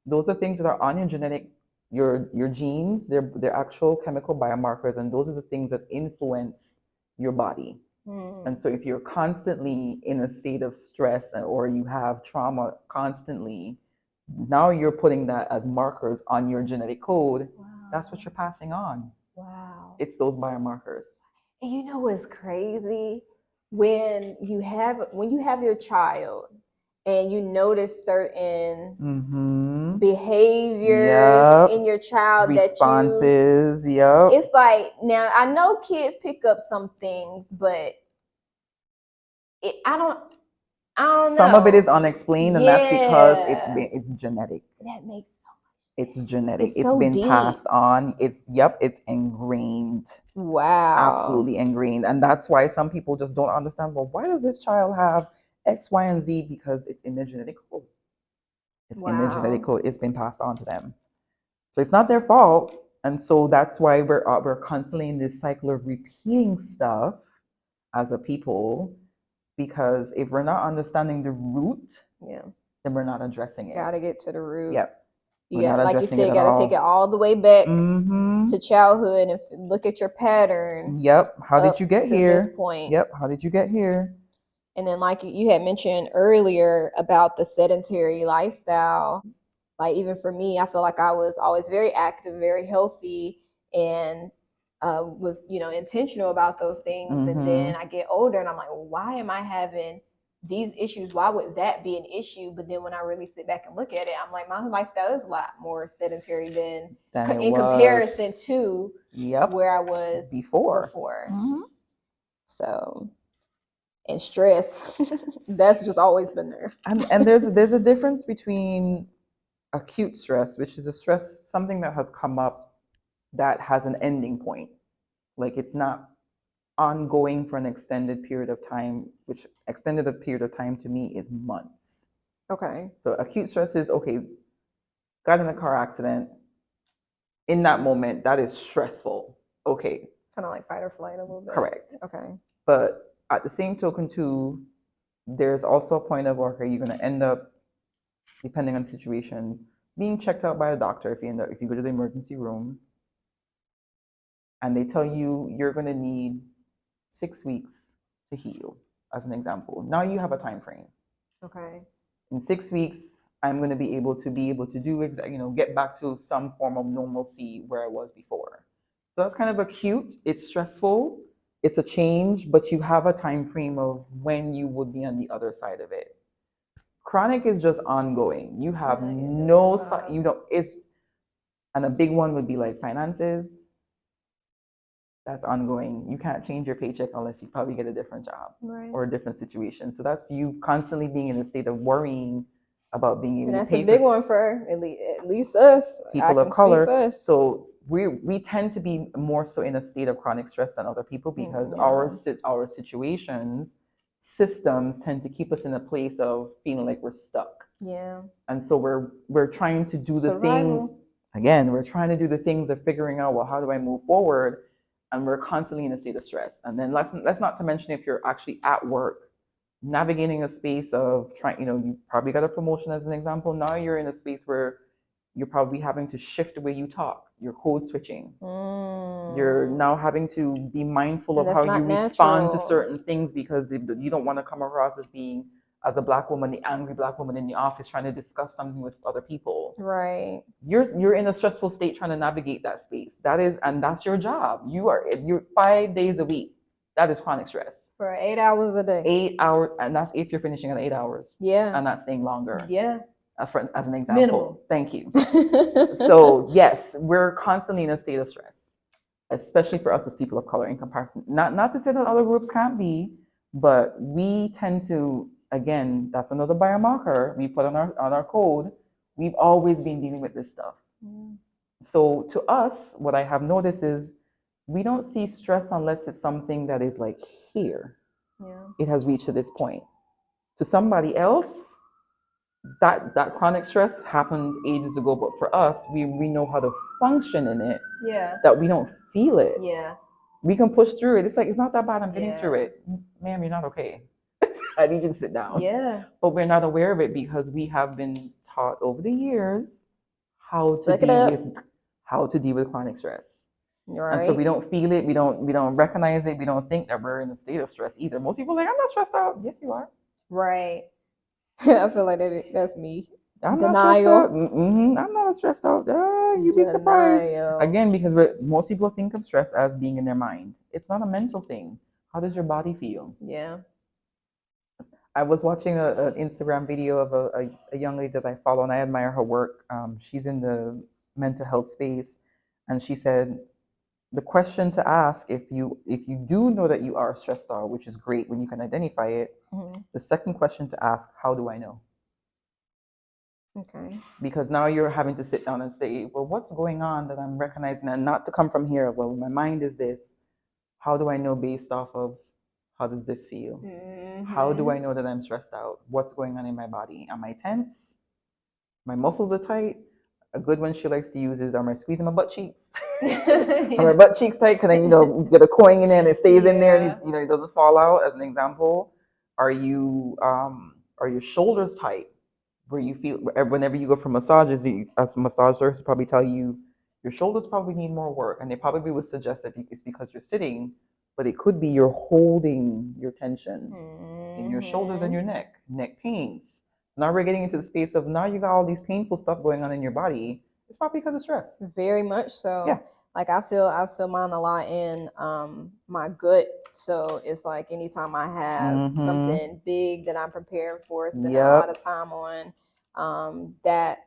Those are things that are on your genetic your genes, they're actual chemical biomarkers, and those are the things that influence your body. And so if you're constantly in a state of stress or you have trauma constantly, now you're putting that as markers on your genetic code. Wow. That's what you're passing on. Wow. It's those biomarkers. And you know what's crazy? When you have your child and you notice certain behaviors in your child, responses, it's like, now I know kids pick up some things, but I don't know. Some of it is unexplained, and that's because it's genetic. That makes so much sense. It's genetic. It's so been deep. Passed on. It's ingrained. Wow. Absolutely ingrained. And that's why some people just don't understand, well, why does this child have X, Y, and Z? Because it's in their genetic code. It's in their genetic code. It's been passed on to them. So it's not their fault. And so that's why we're constantly in this cycle of repeating stuff as a people, because if we're not understanding the root, then we're not addressing it. Gotta get to the root. Yep. Yeah, like you said, gotta take it all the way back to childhood and look at your pattern. Yep. How did you get here? To this point. Yep. How did you get here? And then, like you had mentioned earlier about the sedentary lifestyle, like even for me, I feel like I was always very active, very healthy, and was intentional about those things. And then I get older and I'm like, well, why am I having these issues? Why would that be an issue? But then when I really sit back and look at it, I'm like, my lifestyle is a lot more sedentary than in comparison to where I was before. So, and stress, that's just always been there. And there's a difference between acute stress, which is a stress, something that has come up that has an ending point. Like it's not ongoing for an extended period of time, which extended a period of time to me is months. Okay. So acute stress is, okay, got in a car accident. In that moment, that is stressful. Okay. Kind of like fight or flight a little bit. Correct. Okay. But at the same token too, there's also a point of, okay, you're going to end up, depending on the situation, being checked out by a doctor if you go to the emergency room and they tell you you're going to need 6 weeks to heal, as an example. Now you have a time frame. Okay. In 6 weeks, I'm going to be able to do, get back to some form of normalcy where I was before. So that's kind of acute. It's stressful. It's a change, but you have a time frame of when you would be on the other side of it. Chronic is just ongoing. You have and a big one would be like finances. That's ongoing. You can't change your paycheck unless you probably get a different job or a different situation. So that's you constantly being in a state of worrying about being able and to that's pay a big for one for at least us. people I of can speak color. for us. So we tend to be more so in a state of chronic stress than other people because our situations, systems tend to keep us in a place of feeling like we're stuck. Yeah. And so we're trying to do the Survival. things again. We're trying to do the things of figuring out, well, how do I move forward? And we're constantly in a state of stress. And then let's not to mention if you're actually at work, navigating a space of trying, you probably got a promotion as an example. Now you're in a space where you're probably having to shift the way you talk. You're code switching. You're now having to be mindful of how you respond to certain things because you don't want to come across as being, as a Black woman, the angry Black woman in the office trying to discuss something with other people. Right. You're in a stressful state trying to navigate that space. That's your job. You're 5 days a week. That is chronic stress. For 8 hours a day. 8 hours, and that's if you're finishing at 8 hours. Yeah. And not staying longer. Yeah. As an example. Minimum. Thank you. So yes, we're constantly in a state of stress, especially for us as people of color in comparison. Not to say that other groups can't be, but we tend to, again, that's another biomarker we put on our code. We've always been dealing with this stuff. So to us, what I have noticed is we don't see stress unless it's something that is like here. Yeah. It has reached to this point. To somebody else, that chronic stress happened ages ago, but for us, we know how to function in it. Yeah. That we don't feel it. Yeah. We can push through it. It's like, it's not that bad. I'm getting through it. Ma'am, you're not okay. I need you to sit down. Yeah. But we're not aware of it because we have been taught over the years how to deal with chronic stress. Right. And so we don't feel it. We don't recognize it. We don't think that we're in a state of stress either. Most people are like, I'm not stressed out. Yes, you are. Right. I feel like that's me. I'm denial. I'm not stressed out. You'd be surprised. Again, because most people think of stress as being in their mind. It's not a mental thing. How does your body feel? Yeah. I was watching an Instagram video of a young lady that I follow, and I admire her work. She's in the mental health space, and she said the question to ask if you do know that you are stressed out, which is great when you can identify it. The second question to ask, how do I know? Okay. Because now you're having to sit down and say, well, what's going on that I'm recognizing, and not to come from here, well, my mind is this. How do I know based off of how does this feel? How do I know that I'm stressed out? What's going on in my body? Am I tense? My muscles are tight? A good one she likes to use is, am I squeezing my butt cheeks? Are my butt cheeks tight? Can I, get a coin in there and it stays in there and it doesn't fall out, as an example? Are your shoulders tight? Where you feel, whenever you go for massages, as a massager probably tell you your shoulders probably need more work, and they probably would suggest that it's because you're sitting, but it could be you're holding your tension in your shoulders and your neck pains. Now we're getting into the space of, now you got all these painful stuff going on in your body. It's probably because of stress. Very much so. Yeah. Like I feel mine a lot in my gut. So it's like anytime I have something big that I'm preparing for, spending a lot of time on, that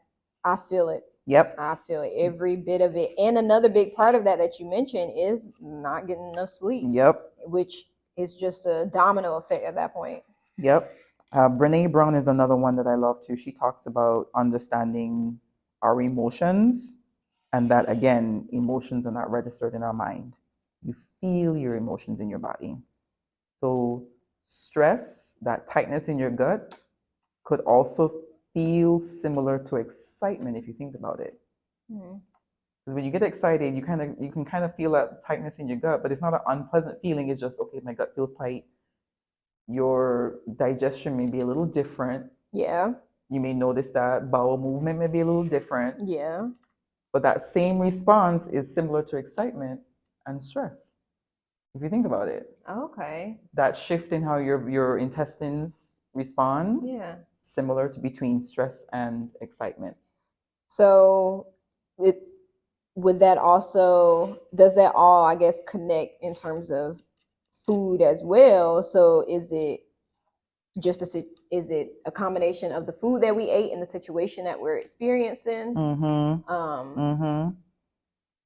I feel it. Yep. I feel it, every bit of it. And another big part of that you mentioned is not getting enough sleep. Yep. Which is just a domino effect at that point. Yep. Brene Brown is another one that I love too. She talks about understanding our emotions, and that, again, emotions are not registered in our mind. You feel your emotions in your body. So stress, that tightness in your gut, could also feel similar to excitement if you think about it. Because when you get excited, you can kind of feel that tightness in your gut, but it's not an unpleasant feeling. It's just, okay, my gut feels tight. Your digestion may be a little different. Yeah. You may notice that bowel movement may be a little different. Yeah. But that same response is similar to excitement and stress, if you think about it. Okay. That shift in how your intestines respond. Yeah. Similar to between stress and excitement. So does that all, I guess, connect in terms of food as well? So is it a combination of the food that we ate and the situation that we're experiencing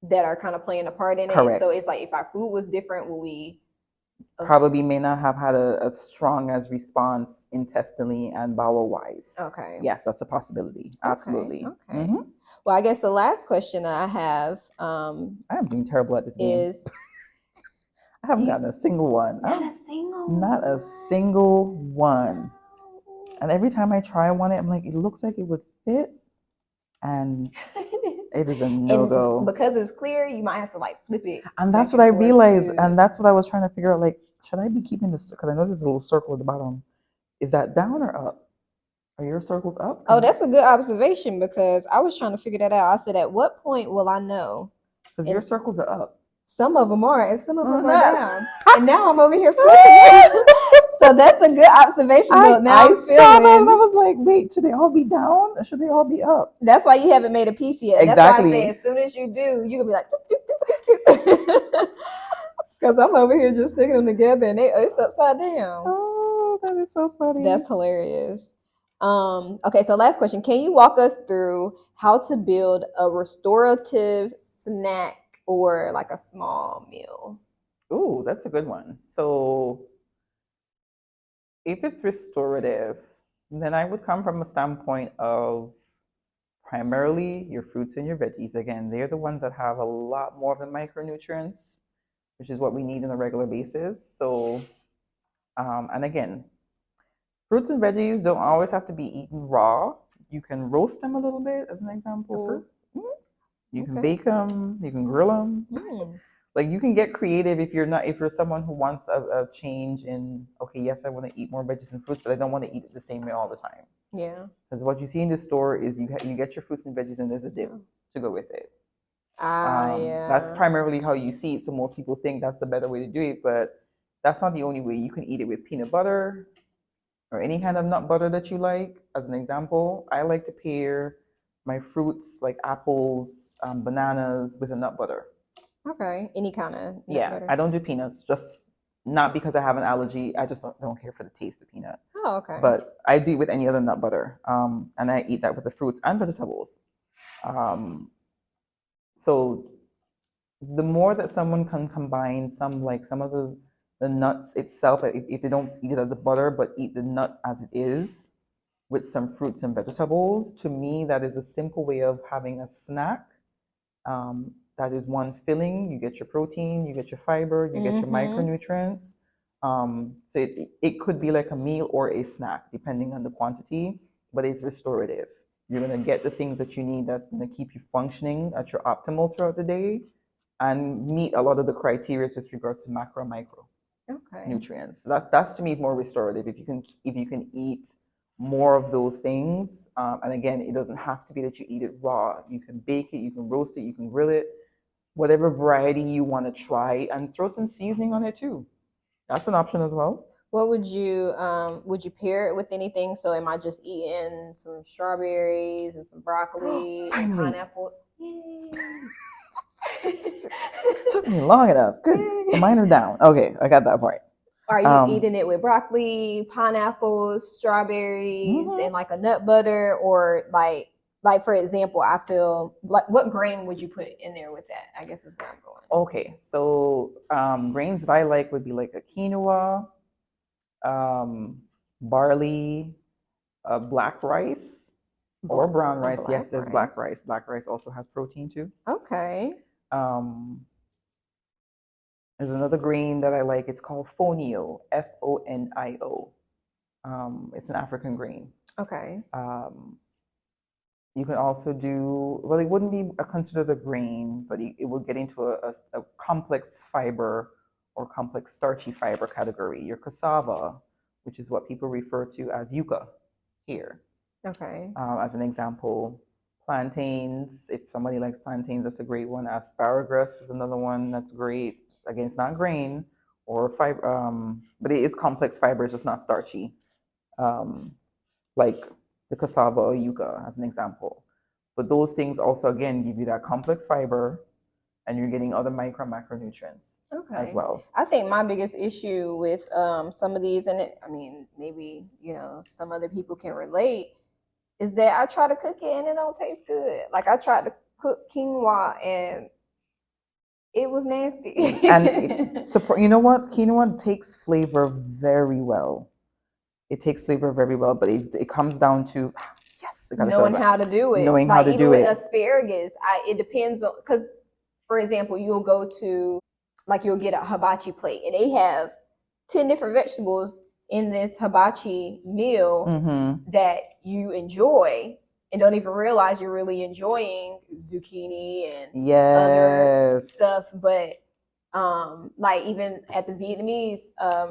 that are kind of playing a part in it? So it's like, if our food was different, will we probably may not have had a strong as response intestinally and bowel wise. Okay. Yes, that's a possibility. Absolutely. Okay. Mm-hmm. Well, I guess the last question that I have I am doing terrible at this game. I haven't gotten a single one. Not a single one. And every time I try one, I'm like, it looks like it would fit. And it is a no-go. Because it's clear, you might have to like flip it. And that's what I realized. And that's what I was trying to figure out. Like, should I be keeping this? Because I know there's a little circle at the bottom. Is that down or up? Are your circles up? Oh, that's a good observation because I was trying to figure that out. I said, at what point will I know? Because your circles are up. Some of them are, and some of them are down. And now I'm over here flipping. So that's a good observation. I saw that and I was like, wait, should they all be down or should they all be up? That's why you haven't made a piece yet. Exactly. That's why I say as soon as you do, you're going to be like, doop, doop, doop, doop. Because I'm over here just sticking them together and it's upside down. Oh, that is so funny. That's hilarious. Okay, so last question. Can you walk us through how to build a restorative snack or like a small meal? Ooh, that's a good one. So if it's restorative, then I would come from a standpoint of primarily your fruits and your veggies. Again, they're the ones that have a lot more of the micronutrients, which is what we need on a regular basis. So, and again, fruits and veggies don't always have to be eaten raw. You can roast them a little bit, as an example. You can bake them. You can grill them. Like you can get creative if you're someone who wants a change in, okay, yes, I want to eat more veggies and fruits, but I don't want to eat it the same way all the time. Yeah. Because what you see in the store is you get your fruits and veggies and there's a dip to go with it. Yeah. That's primarily how you see it. So most people think that's the better way to do it, but that's not the only way. You can eat it with peanut butter or any kind of nut butter that you like. As an example, I like to pair my fruits like apples, bananas with a nut butter. Okay, any kind of nut butter. I don't do peanuts, just not because I have an allergy. I just don't care for the taste of peanut. Oh, okay. But I do it with any other nut butter, and I eat that with the fruits and vegetables. So the more that someone can combine some of the nuts itself, if they don't eat it as a butter, but eat the nut as it is with some fruits and vegetables, to me, that is a simple way of having a snack. That is one filling. You get your protein, you get your fiber, you get your micronutrients. So it could be like a meal or a snack, depending on the quantity, but it's restorative. You're going to get the things that you need that's going to keep you functioning at your optimal throughout the day and meet a lot of the criteria with regards to macro and micro nutrients. So that's to me is more restorative. If you can eat more of those things, and again, it doesn't have to be that you eat it raw. You can bake it, you can roast it, you can grill it, whatever variety you want to try, and throw some seasoning on it too. That's an option as well. What would you pair it with anything? So am I just eating some strawberries and some broccoli and pineapple? Took me long enough. Good. So mine are down. Okay, I got that part. Are you eating it with broccoli, pineapples, strawberries, and like a nut butter, or like for example, I feel like what grain would you put in there with that? I guess is where I'm going. Okay, so grains that I like would be like a quinoa, barley, black rice, or brown rice. Yes, there's black rice. Black rice also has protein too. Okay. There's another grain that I like. It's called fonio, Fonio. It's an African grain. Okay. You can also do, well, it wouldn't be considered a grain, but it will get into a complex fiber or complex starchy fiber category. Your cassava, which is what people refer to as yuca here. Okay. As an example, plantains, if somebody likes plantains, that's a great one. Asparagus is another one that's great. Again, it's not grain or fiber, but it is complex fiber, it's just not starchy. Like the cassava or yuca as an example. But those things also, again, give you that complex fiber and you're getting other macronutrients as well. I think my biggest issue with some of these, and maybe, some other people can relate, is that I try to cook it and it don't taste good. Like I tried to cook quinoa and It was nasty. And you know what? Quinoa takes flavor very well. It taktakes flavor very well, but it comes down to knowing how to do it. Knowing how to do it. Even with asparagus, it depends on, because, for example, you'll go to, like, you'll get a hibachi plate, and they have 10 different vegetables in this hibachi meal that you enjoy and don't even realize you're really enjoying zucchini and other stuff. But like, even at the Vietnamese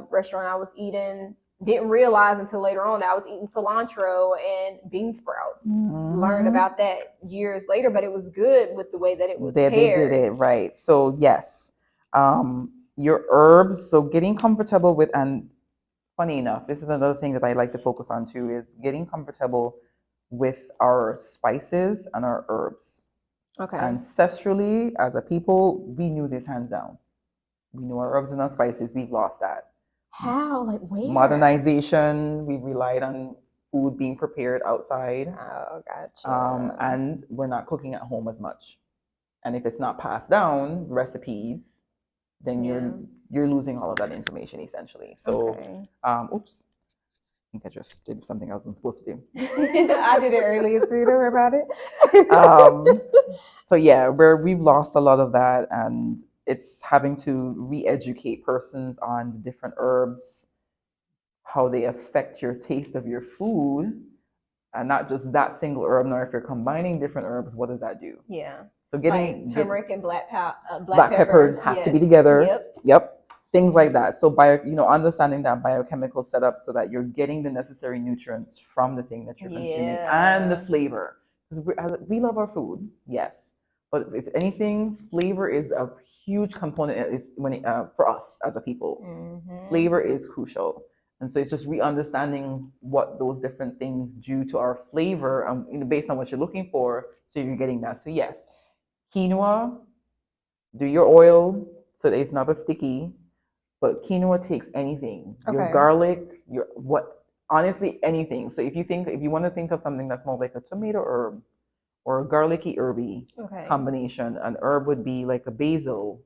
restaurant I was eating, didn't realize until later on that I was eating cilantro and bean sprouts. Learned about that years later, but it was good with the way that it was paired. They did it right. So yes, your herbs. So getting comfortable with, and funny enough, this is another thing that I like to focus on too, is getting comfortable with our spices and our herbs. Okay. Ancestrally, as a people, we knew this hands down. We knew our herbs and our spices. We've lost that. How? Like, where? Modernization. We relied on food being prepared outside. Oh, gotcha. And we're not cooking at home as much. And if it's not passed down, recipes, then you're losing all of that information essentially. So, oops. I think I just did something else I'm supposed to do. I did it earlier too. Don't worry about it. So yeah, we've lost a lot of that, and it's having to re-educate persons on the different herbs, how they affect your taste of your food, and not just that single herb. Nor if you're combining different herbs, what does that do? Yeah. So getting like turmeric and black pepper have to be together. Yep. Things like that. So understanding that biochemical setup so that you're getting the necessary nutrients from the thing that you're consuming and the flavor. Because we love our food, yes, but if anything, flavor is a huge component. Is when for us as a people, flavor is crucial. And so it's just re-understanding what those different things do to our flavor, based on what you're looking for, so you're getting that. So yes, quinoa, do your oil so that it's not as sticky. But quinoa takes anything. Your garlic, honestly, anything. So if you want to think of something that's more like a tomato herb or a garlicky herby combination, an herb would be like a basil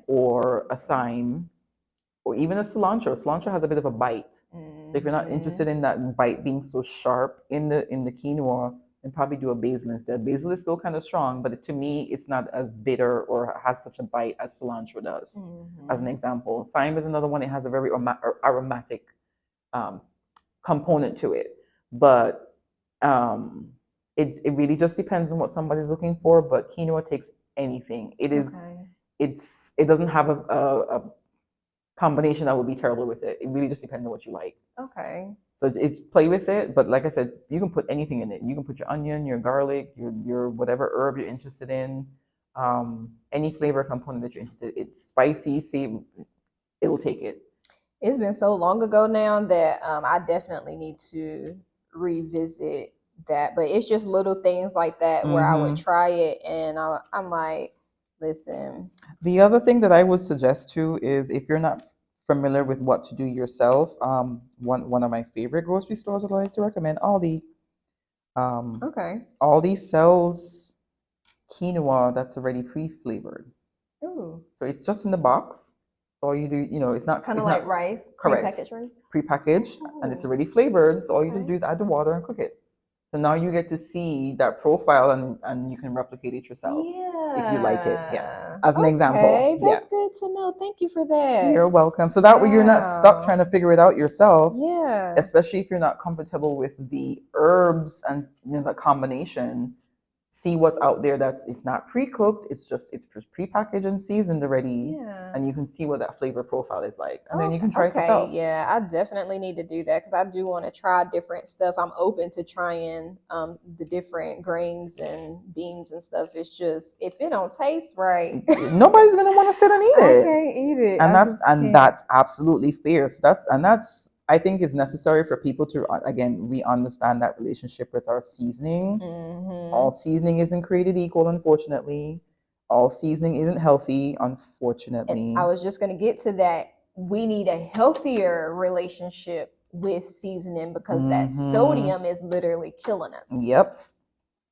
or a thyme or even a cilantro. Cilantro has a bit of a bite. So if you're not interested in that bite being so sharp in the quinoa, then probably do a basil instead. Basil is still kind of strong, but to me, it's not as bitter or has such a bite as cilantro does. As an example, thyme is another one. It has a very aromatic component to it, but it really just depends on what somebody's looking for. But quinoa takes anything. It doesn't have a combination that would be terrible with it. It really just depends on what you like. Okay. So play with it, but like I said, you can put anything in it. You can put your onion, your garlic, your whatever herb you're interested in, any flavor component that you're interested in. It's spicy, see, it'll take it. It's been so long ago now that I definitely need to revisit that. But it's just little things like that where I would try it and I'm like, listen. The other thing that I would suggest too is if you're not familiar with what to do yourself, one of my favorite grocery stores that I like to recommend, Aldi. Aldi sells quinoa that's already pre-flavored. Ooh. So it's just in the box. So all you do, it's not kind of like rice, correct, prepackaged rice, prepackaged, and it's already flavored. So all you just do is add the water and cook it. So now you get to see that profile and you can replicate it yourself if you like it. Yeah. As an example. Okay, that's good to know. Thank you for that. You're welcome. So that way you're not stuck trying to figure it out yourself. Yeah. Especially if you're not comfortable with the herbs and the combination. See what's out there it's not pre-cooked, it's pre-packaged and seasoned already, and you can see what that flavor profile is like, and then you can try it yourself. Yeah, I definitely need to do that because I do want to try different stuff. I'm open to trying the different grains and beans and stuff. It's just if it don't taste right, nobody's gonna want to sit and eat it. I can't eat it, and that's absolutely fair. So that's I think it's necessary for people to, again, re-understand that relationship with our seasoning. All seasoning isn't created equal, unfortunately. All seasoning isn't healthy, unfortunately. And I was just going to get to that. We need a healthier relationship with seasoning because that sodium is literally killing us. Yep,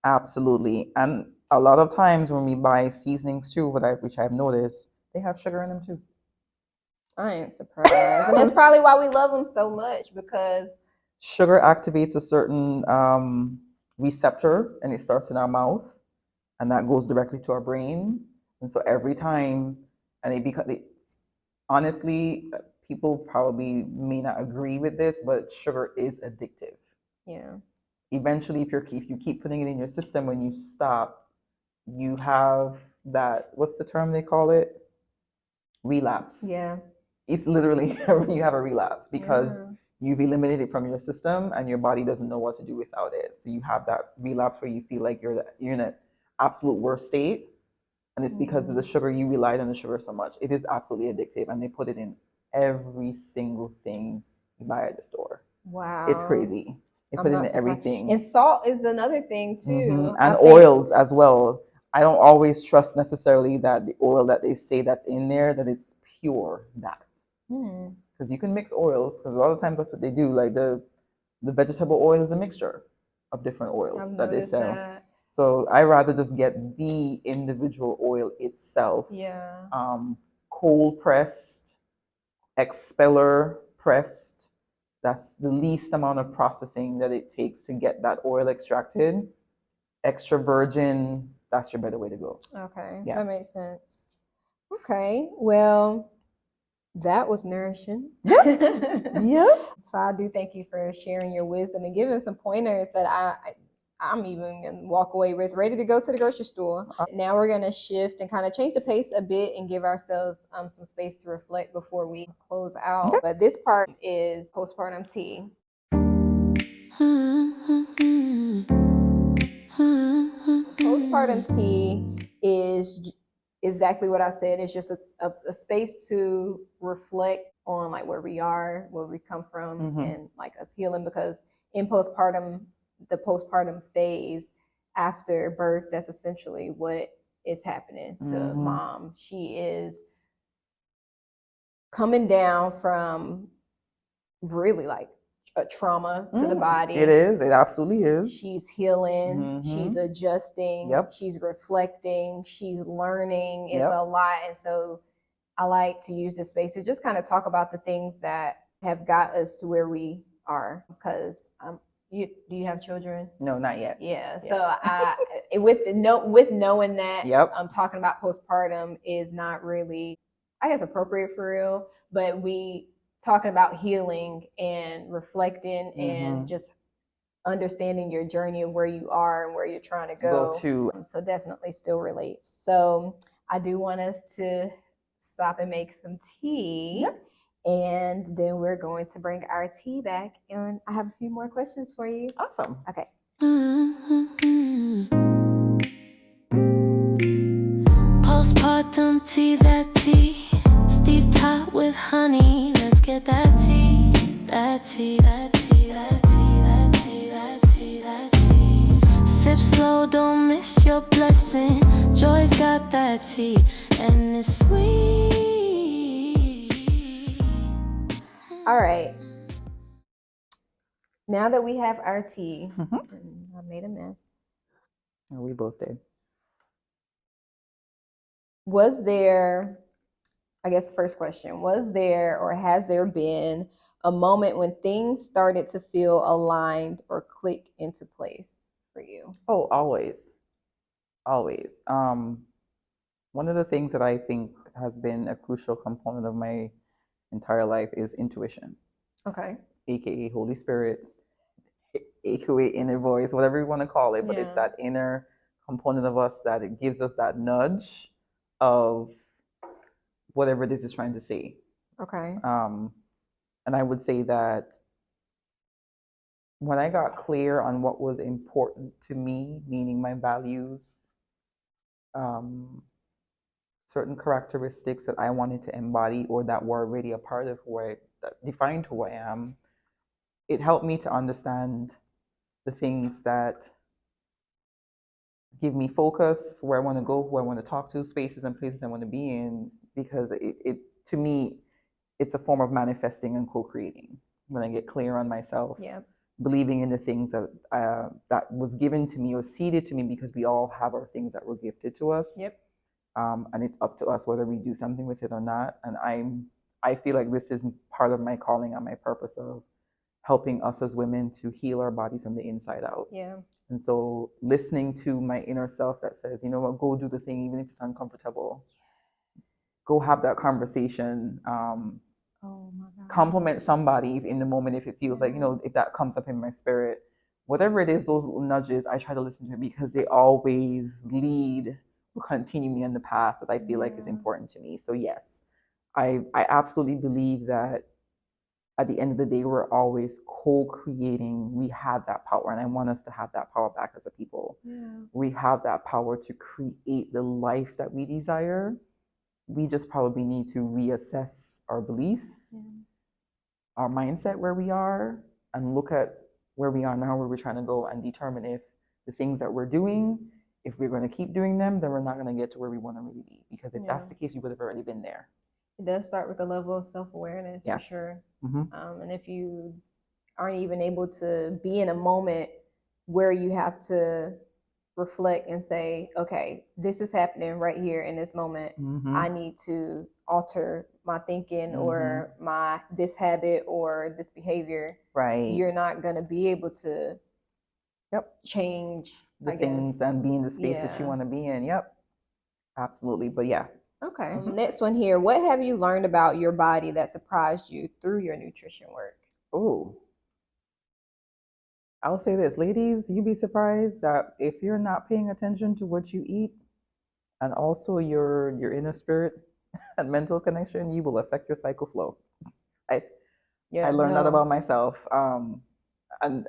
absolutely. And a lot of times when we buy seasonings too, which I've noticed, they have sugar in them too. I ain't surprised. And that's probably why we love them so much, because sugar activates a certain receptor, and it starts in our mouth, and that goes directly to our brain. And so every time, and honestly, people probably may not agree with this, but sugar is addictive. Yeah. Eventually, if you keep putting it in your system, when you stop, you have that, what's the term they call it? Relapse. Yeah. It's literally you have a relapse because you've eliminated it from your system and your body doesn't know what to do without it. So you have that relapse where you feel like you're in an absolute worst state, and it's because of the sugar. You relied on the sugar so much. It is absolutely addictive, and they put it in every single thing you buy at the store. Wow. It's crazy. They put it in everything. And salt is another thing too. And oils as well. I don't always trust necessarily that the oil that they say that's in there, that it's pure that. Because you can mix oils, because a lot of times that's what they do. Like the vegetable oil is a mixture of different oils that they sell. So I rather just get the individual oil itself. Yeah. Cold pressed, expeller pressed. That's the least amount of processing that it takes to get that oil extracted. Extra virgin, that's your better way to go. Okay, yeah. That makes sense. Okay, well, that was nourishing. Yeah. So I do thank you for sharing your wisdom and giving some pointers that I'm even gonna walk away with, ready to go to the grocery store. Now we're gonna shift and kind of change the pace a bit and give ourselves some space to reflect before we close out. Okay. But this part is postpartum tea. Postpartum tea is exactly what I said. It's just a space to reflect on like where we are, where we come from, and like us healing. Because in postpartum, the postpartum phase after birth, that's essentially what is happening to mom. She is coming down from really like a trauma to the body. It is. It absolutely is. She's healing. She's adjusting. Yep. She's reflecting. She's learning. It's a lot. And so I like to use this space to just kind of talk about the things that have got us to where we are. Because do you have children? No, not yet. Yeah. So with knowing that I'm talking about postpartum is not really, I guess, appropriate for real, but we talking about healing and reflecting and just understanding your journey of where you are and where you're trying to go to. So definitely still relates. So I do want us to stop and make some tea. Yep. And then we're going to bring our tea back. And I have a few more questions for you. Awesome. Okay. Postpartum tea, that tea. Steeped hot with honey. Let's get that tea. That tea, that tea, that tea, that tea, that tea, that tea. Sip slow, don't miss your blessing. Joy's got that tea, and it's sweet. All right. Now that we have our tea, I made a mess. We both did. Was there, I guess the first question, was there or has there been a moment when things started to feel aligned or click into place for you? Oh, always. Always. One of the things that I think has been a crucial component of my entire life is intuition. Okay. AKA Holy Spirit, AKA inner voice, whatever you want to call it, but it's that inner component of us that it gives us that nudge of whatever this is trying to say. Okay. And I would say that when I got clear on what was important to me, meaning my values, certain characteristics that I wanted to embody or that were already a part of that defined who I am, it helped me to understand the things that give me focus, where I want to go, who I want to talk to, spaces and places I want to be in, because it to me, it's a form of manifesting and co-creating when I get clear on myself. Yep. believing in the things that was given to me or seeded to me, because we all have our things that were gifted to us. Yep. And it's up to us whether we do something with it or not. And I feel like this is part of my calling and my purpose of helping us as women to heal our bodies from the inside out. Yeah. And so listening to my inner self that says, you know what, go do the thing, even if it's uncomfortable. Go have that conversation. Oh my God. Compliment somebody in the moment if it feels like, you know, if that comes up in my spirit. Whatever it is, those little nudges, I try to listen to because they always lead or continue me on the path that I feel like is important to me. So yes, I absolutely believe that at the end of the day, we're always co-creating. We have that power, and I want us to have that power back as a people. Yeah. We have that power to create the life that we desire. We just probably need to reassess our beliefs, our mindset where we are, and look at where we are now, where we're trying to go, and determine if the things that we're doing, if we're going to keep doing them, then we're not going to get to where we want to really be. Because if that's the case, you would have already been there. It does start with a level of self-awareness, for sure. And if you aren't even able to be in a moment where you have to reflect and say, okay, this is happening right here in this moment. I need to alter my thinking or this habit or this behavior. Right. You're not going to be able to change the things and be in the space that you want to be in. Yep. Absolutely. But yeah. Okay. Next one here. What have you learned about your body that surprised you through your nutrition work? Oh, I'll say this, ladies, you'd be surprised that if you're not paying attention to what you eat and also your inner spirit and mental connection, you will affect your cycle flow. I learned that about myself. And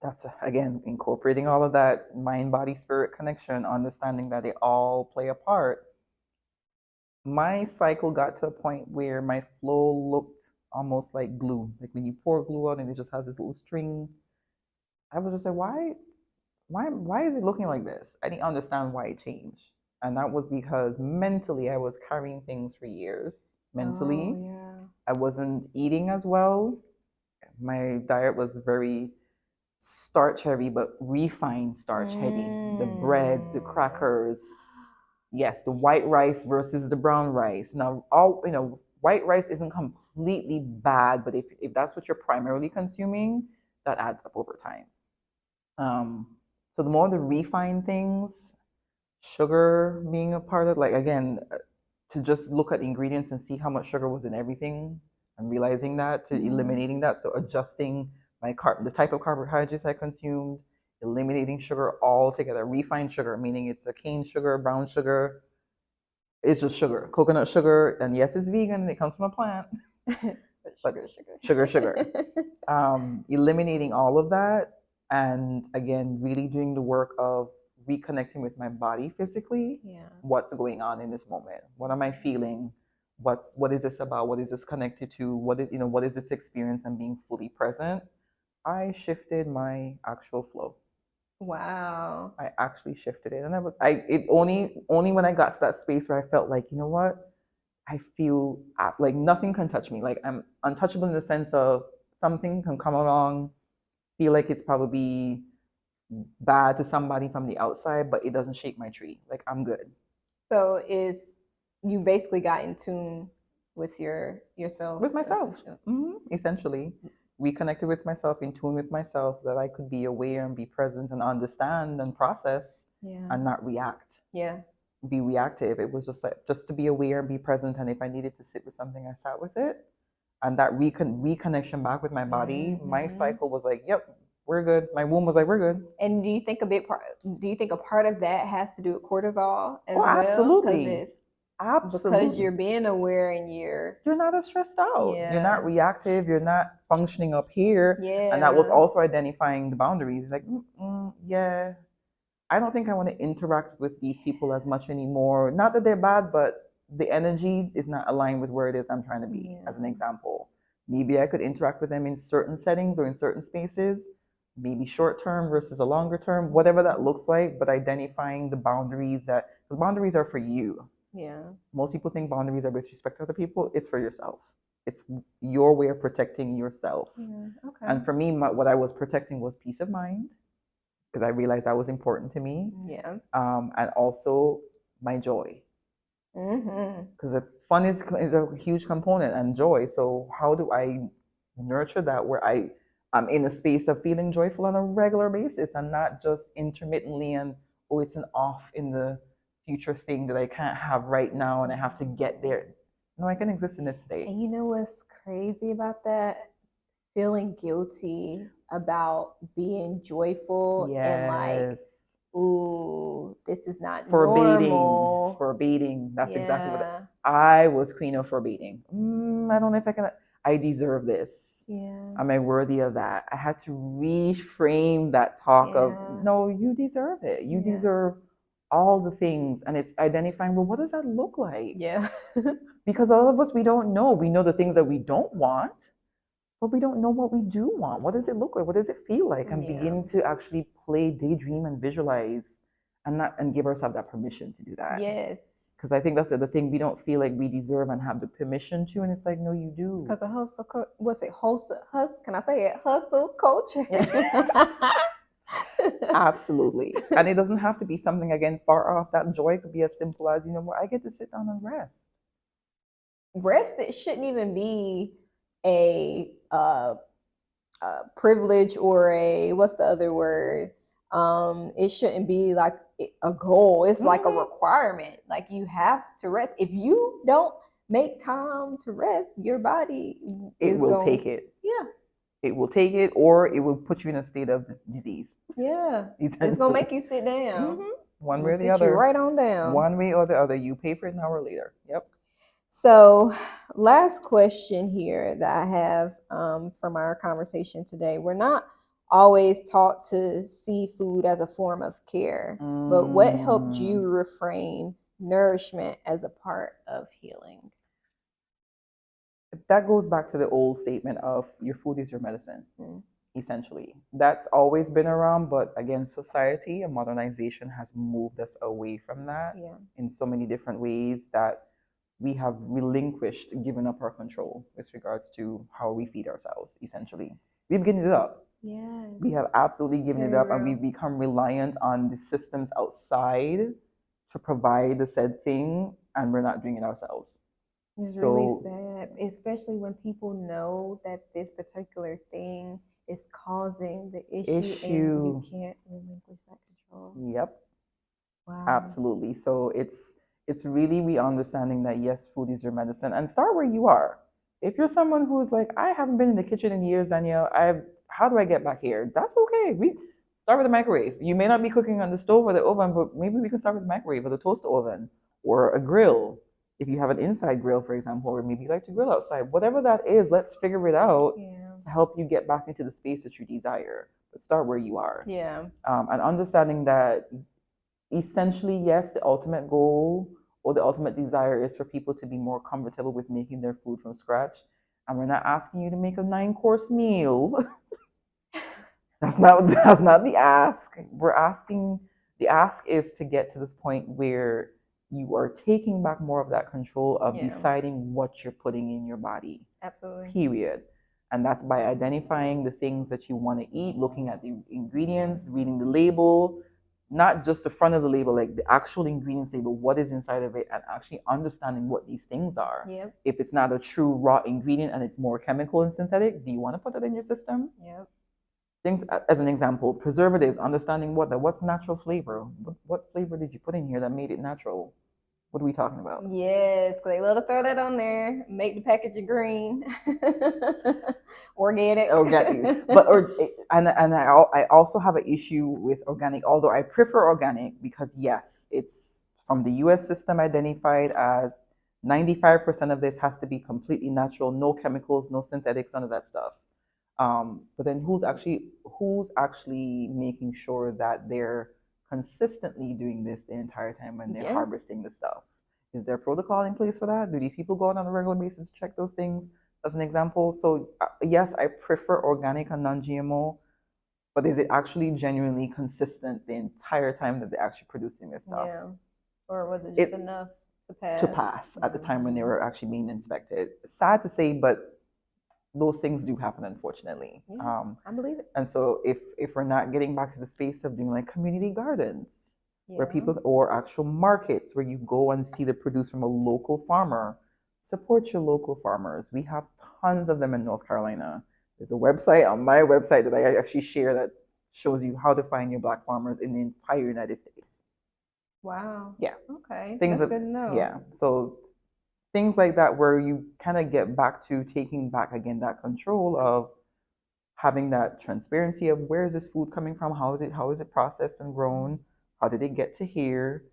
that's, again, incorporating all of that mind, body, spirit connection, understanding that they all play a part. My cycle got to a point where my flow looked almost like glue. Like when you pour glue out and it just has this little string. I was just like, why is it looking like this? I didn't understand why it changed. And that was because mentally I was carrying things for years. Mentally, I wasn't eating as well. My diet was very starch heavy, but refined starch heavy. The breads, the crackers. Yes, the white rice versus the brown rice. Now, white rice isn't completely bad, but if that's what you're primarily consuming, that adds up over time. So the more the refined things, sugar being a part of, like, again, to just look at the ingredients and see how much sugar was in everything and realizing that, to eliminating that. So adjusting the type of carbohydrates I consumed, eliminating sugar altogether. Refined sugar, meaning it's a cane sugar, brown sugar. It's just sugar, coconut sugar. And yes, it's vegan and it comes from a plant. but sugar. Eliminating all of that. And again, really doing the work of reconnecting with my body physically. What's going on in this moment? What am I feeling? What is this about? What is this connected to? What is this experience, and being fully present? I shifted my actual flow. Wow. I actually shifted it. And it only when I got to that space where I felt like, you know what? I feel like nothing can touch me. Like I'm untouchable in the sense of something can come along, feel like it's probably bad to somebody from the outside, but it doesn't shake my tree. Like I'm good. So you basically got in tune with yourself? With myself. Essentially. Reconnected with myself, in tune with myself, that I could be aware and be present and understand and process and not react. Be reactive. It was just to be aware and be present. And if I needed to sit with something, I sat with it. And that reconnection back with my body, my cycle was like, yep, we're good. My womb was like, we're good. And do you think a part of that has to do with cortisol as well? Absolutely. Because you're being aware and you're not as stressed out. You're not reactive. You're not functioning up here. And that was also identifying the boundaries. Like, I don't think I want to interact with these people as much anymore. Not that they're bad, but the energy is not aligned with where it is I'm trying to be. As an example, maybe I could interact with them in certain settings or in certain spaces, maybe short term versus a longer term, whatever that looks like, but identifying the boundaries, because boundaries are for you. Most people think boundaries are with respect to other people. It's for yourself. It's your way of protecting yourself. Okay. And for me, what I was protecting was peace of mind, because I realized that was important to me. Yeah. And also my joy. Because fun is a huge component, and joy. So how do I nurture that where I'm in a space of feeling joyful on a regular basis and not just intermittently and, oh, it's an off in the future thing that I can't have right now and I have to get there. No, I can exist in this state. And you know what's crazy about that? Feeling guilty about being joyful and like, ooh, this is not normal. Forbidding. That's exactly what I was queen of forbidding. I don't know if I can. I deserve this. Yeah. Am I worthy of that? I had to reframe that talk of, no, you deserve it. You deserve all the things. And it's identifying, well, what does that look like? Yeah. Because all of us, we don't know. We know the things that we don't want, but we don't know what we do want. What does it look like? What does it feel like? And begin to actually play, daydream, and visualize, and give ourselves that permission to do that. Yes. Because I think that's the other thing, we don't feel like we deserve and have the permission to, and it's like, no, you do. Because of hustle, what's it? Hustle? Can I say it? Hustle culture. Absolutely. And it doesn't have to be something, again, far off. That joy could be as simple as, where I get to sit down and rest. Rest, it shouldn't even be a privilege or a, what's the other word? It shouldn't be like a goal. It's like a requirement. Like you have to rest. If you don't make time to rest, your body will take it. Yeah. It will take it, or it will put you in a state of disease. Yeah. It's gonna make you sit down. One way or the other. You right on down. One way or the other. You pay for it an hour later. Yep. So, last question here that I have from our conversation today. We're not always taught to see food as a form of care, but what helped you reframe nourishment as a part of healing? That goes back to the old statement of your food is your medicine, essentially. That's always been around, but again, society and modernization has moved us away from that in so many different ways that we have relinquished, given up our control with regards to how we feed ourselves, essentially. We've given it up. Yes. We have absolutely given it up, and we've become reliant on the systems outside to provide the said thing, and we're not doing it ourselves. It's really sad, especially when people know that this particular thing is causing the issue. And you can't relinquish that control. Yep. Wow. Absolutely. So it's really re-understanding that, yes, food is your medicine, and start where you are. If you're someone who's like, I haven't been in the kitchen in years, Danielle, how do I get back here? That's okay. We start with the microwave. You may not be cooking on the stove or the oven, but maybe we can start with the microwave or the toaster oven or a grill. If you have an inside grill, for example, or maybe you like to grill outside, whatever that is, let's figure it out to help you get back into the space that you desire. But start where you are. Yeah. And understanding that essentially, yes, the ultimate goal or the ultimate desire is for people to be more comfortable with making their food from scratch. And we're not asking you to make a 9-course meal. That's not the ask. The ask is to get to this point where you are taking back more of that control of deciding what you're putting in your body. Absolutely. Period. And that's by identifying the things that you want to eat, looking at the ingredients, reading the label, not just the front of the label, like the actual ingredients label, what is inside of it, and actually understanding what these things are. Yep. If it's not a true raw ingredient and it's more chemical and synthetic, do you want to put that in your system? Yep. Things, as an example, preservatives, understanding what's natural flavor. What flavor did you put in here that made it natural? What are we talking about? Yes, because they love to throw that on there. Make the packaging green, organic. But I also have an issue with organic. Although I prefer organic because yes, it's from the U.S. system identified as 95% of this has to be completely natural, no chemicals, no synthetics, none of that stuff. But then who's actually making sure that they're consistently doing this the entire time when they're harvesting the stuff? Is there protocol in place for that? Do these people go out on a regular basis to check those things? As an example, so yes, I prefer organic and non-GMO, but is it actually genuinely consistent the entire time that they're actually producing this stuff? Yeah. Or was it just enough to pass at the time when they were actually being inspected. Sad to say, but those things do happen, unfortunately. Yeah, I believe it. And so if we're not getting back to the space of doing like community gardens, where people, or actual markets where you go and see the produce from a local farmer, support your local farmers. We have tons of them in North Carolina. There's a website on my website that I actually share that shows you how to find your Black farmers in the entire United States. Wow. Yeah. Okay. Things That's good to know. Yeah. So things like that, where you kind of get back to taking back again that control of having that transparency of where is this food coming from, how is it processed and grown, how did it get to here,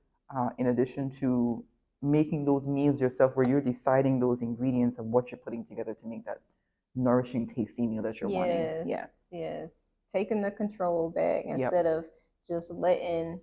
in addition to making those meals yourself, where you're deciding those ingredients of what you're putting together to make that nourishing, tasty meal that you're wanting. Yes. Taking the control back instead of just letting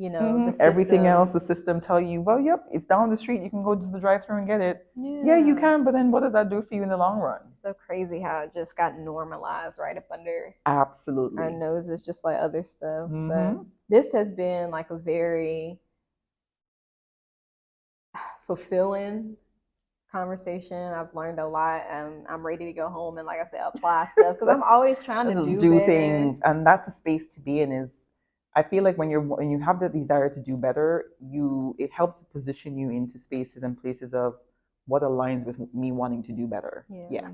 the everything else, the system tell you, well, yep, it's down the street, you can go to the drive-thru and get it. Yeah, you can, but then what does that do for you in the long run? So crazy how it just got normalized right up under absolutely our noses, just like other stuff. But this has been like a very fulfilling conversation. I've learned a lot. I'm ready to go home and, like I said, apply stuff, because I'm always trying to do things, and that's a space to be in. Is I feel like when you have the desire to do better, it helps position you into spaces and places of what aligns with me wanting to do better. Yeah.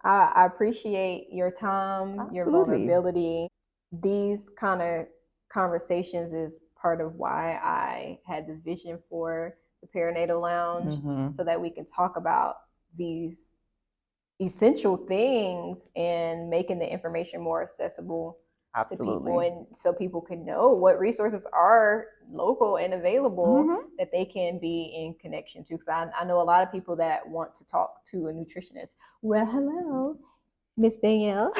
I appreciate your time, your vulnerability. These kind of conversations is part of why I had the vision for the Perinatal Lounge, so that we can talk about these essential things and making the information more accessible to people, and so people can know what resources are local and available that they can be in connection to. Because I know a lot of people that want to talk to a nutritionist. Well, hello, Miss Danielle.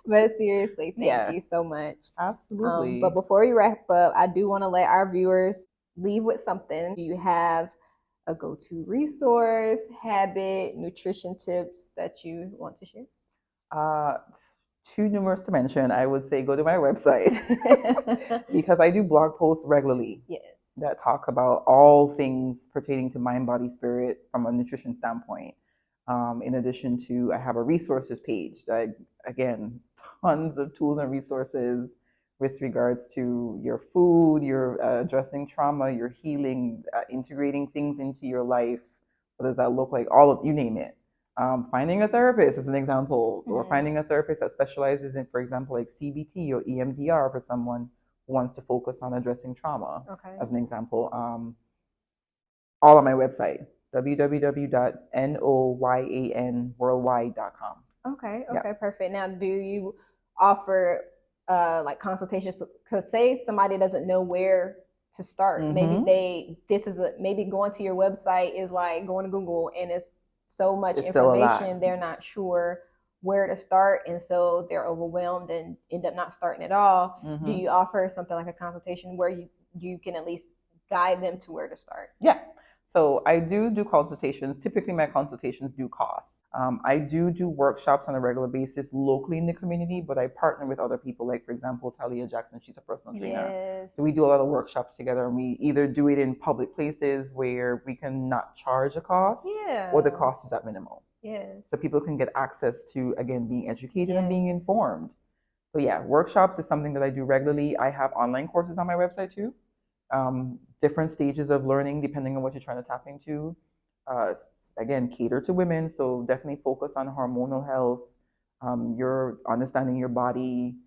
But seriously, thank you so much. Absolutely. But before we wrap up, I do want to let our viewers leave with something. Do you have a go-to resource, habit, nutrition tips that you want to share? Too numerous to mention. I would say go to my website because I do blog posts regularly that talk about all things pertaining to mind, body, spirit from a nutrition standpoint. In addition to, I have a resources page that, again, tons of tools and resources with regards to your food, your addressing trauma, your healing, integrating things into your life. What does that look like? All of, you name it. Finding a therapist as an example, or finding a therapist that specializes in, for example, like CBT or EMDR for someone who wants to focus on addressing trauma, as an example. All on my website, www.noyanworldwide.com. Okay, perfect. Now, do you offer like consultations? Because say somebody doesn't know where to start. Maybe maybe going to your website is like going to Google and it's so much information, they're not sure where to start, and so they're overwhelmed and end up not starting at all. Do you offer something like a consultation where you can at least guide them to where to start? Yeah. So I do consultations. Typically, my consultations do cost. I do workshops on a regular basis locally in the community, but I partner with other people. Like, for example, Talia Jackson, she's a personal trainer. So we do a lot of workshops together, and we either do it in public places where we can not charge a cost, or the cost is at minimal. So people can get access to, again, being educated and being informed. So yeah, workshops is something that I do regularly. I have online courses on my website too. Different stages of learning depending on what you're trying to tap into. Again, cater to women, so definitely focus on hormonal health, your understanding your body,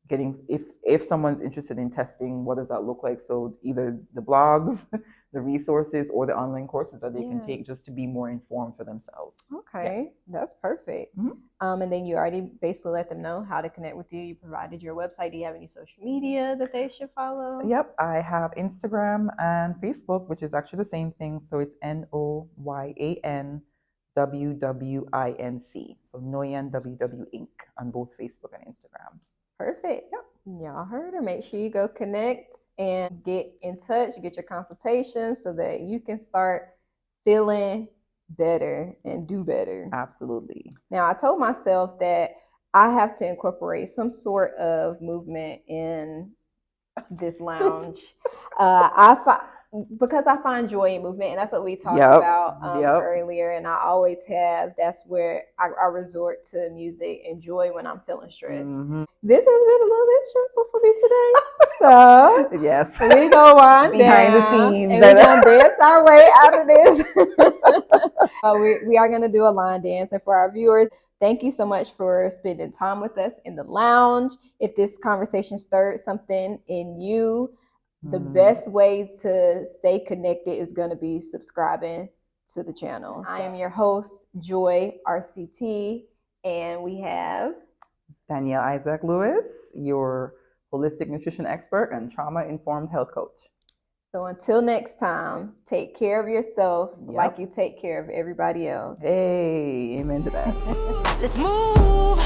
getting, if someone's interested in testing, what does that look like? So either the blogs, the resources, or the online courses that they can take just to be more informed for themselves. That's perfect. And then you already basically let them know how to connect with you. You provided your website. Do you have any social media that they should follow? Yep, I have Instagram and Facebook, which is actually the same thing. So it's NOYAN WWINC. So Noyan WW Inc. on both Facebook and Instagram. Perfect. Yep. Y'all heard her. Make sure you go connect and get in touch, get your consultation so that you can start feeling better and do better. Absolutely. Now, I told myself that I have to incorporate some sort of movement in this lounge. because I find joy in movement, and that's what we talked Yep. about Yep. earlier. And I always have. That's where I resort to music and joy when I'm feeling stressed. Mhm. This has been a little bit stressful for me today, so Yes. we go wind Behind the down, scenes. and we're gonna dance our way out of this. We are gonna do a line dance, and for our viewers, thank you so much for spending time with us in the lounge. If this conversation stirred something in you, the best way to stay connected is going to be subscribing to the channel. I am your host, Gioi, RCT, and we have Danielle Isaac Lewis, your holistic nutrition expert and trauma-informed health coach. So until next time, take care of yourself like you take care of everybody else. Hey, amen to that. Let's move.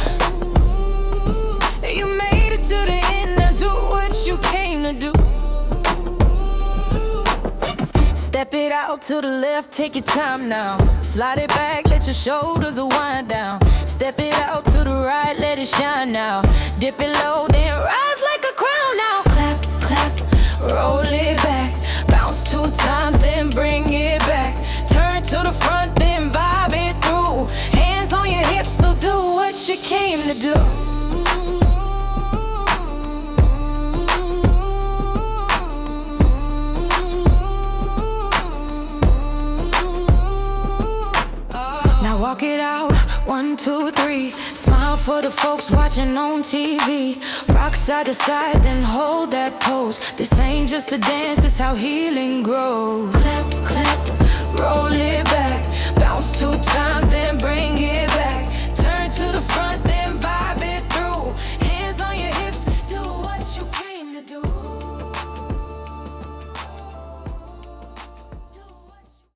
You made it to the end, now do what you came to do. Step it out to the left, take your time now. Slide it back, let your shoulders wind down. Step it out to the right, let it shine now. Dip it low, then rise like a crown now. Clap, clap, roll it back. Bounce 2 times, then bring it back. Turn to the front, then vibe it through. Hands on your hips, so do what you came to do. Walk it out, 1, 2, 3. Smile for the folks watching on TV. Rock side to side, then hold that pose. This ain't just a dance, it's how healing grows. Clap, clap, roll it back.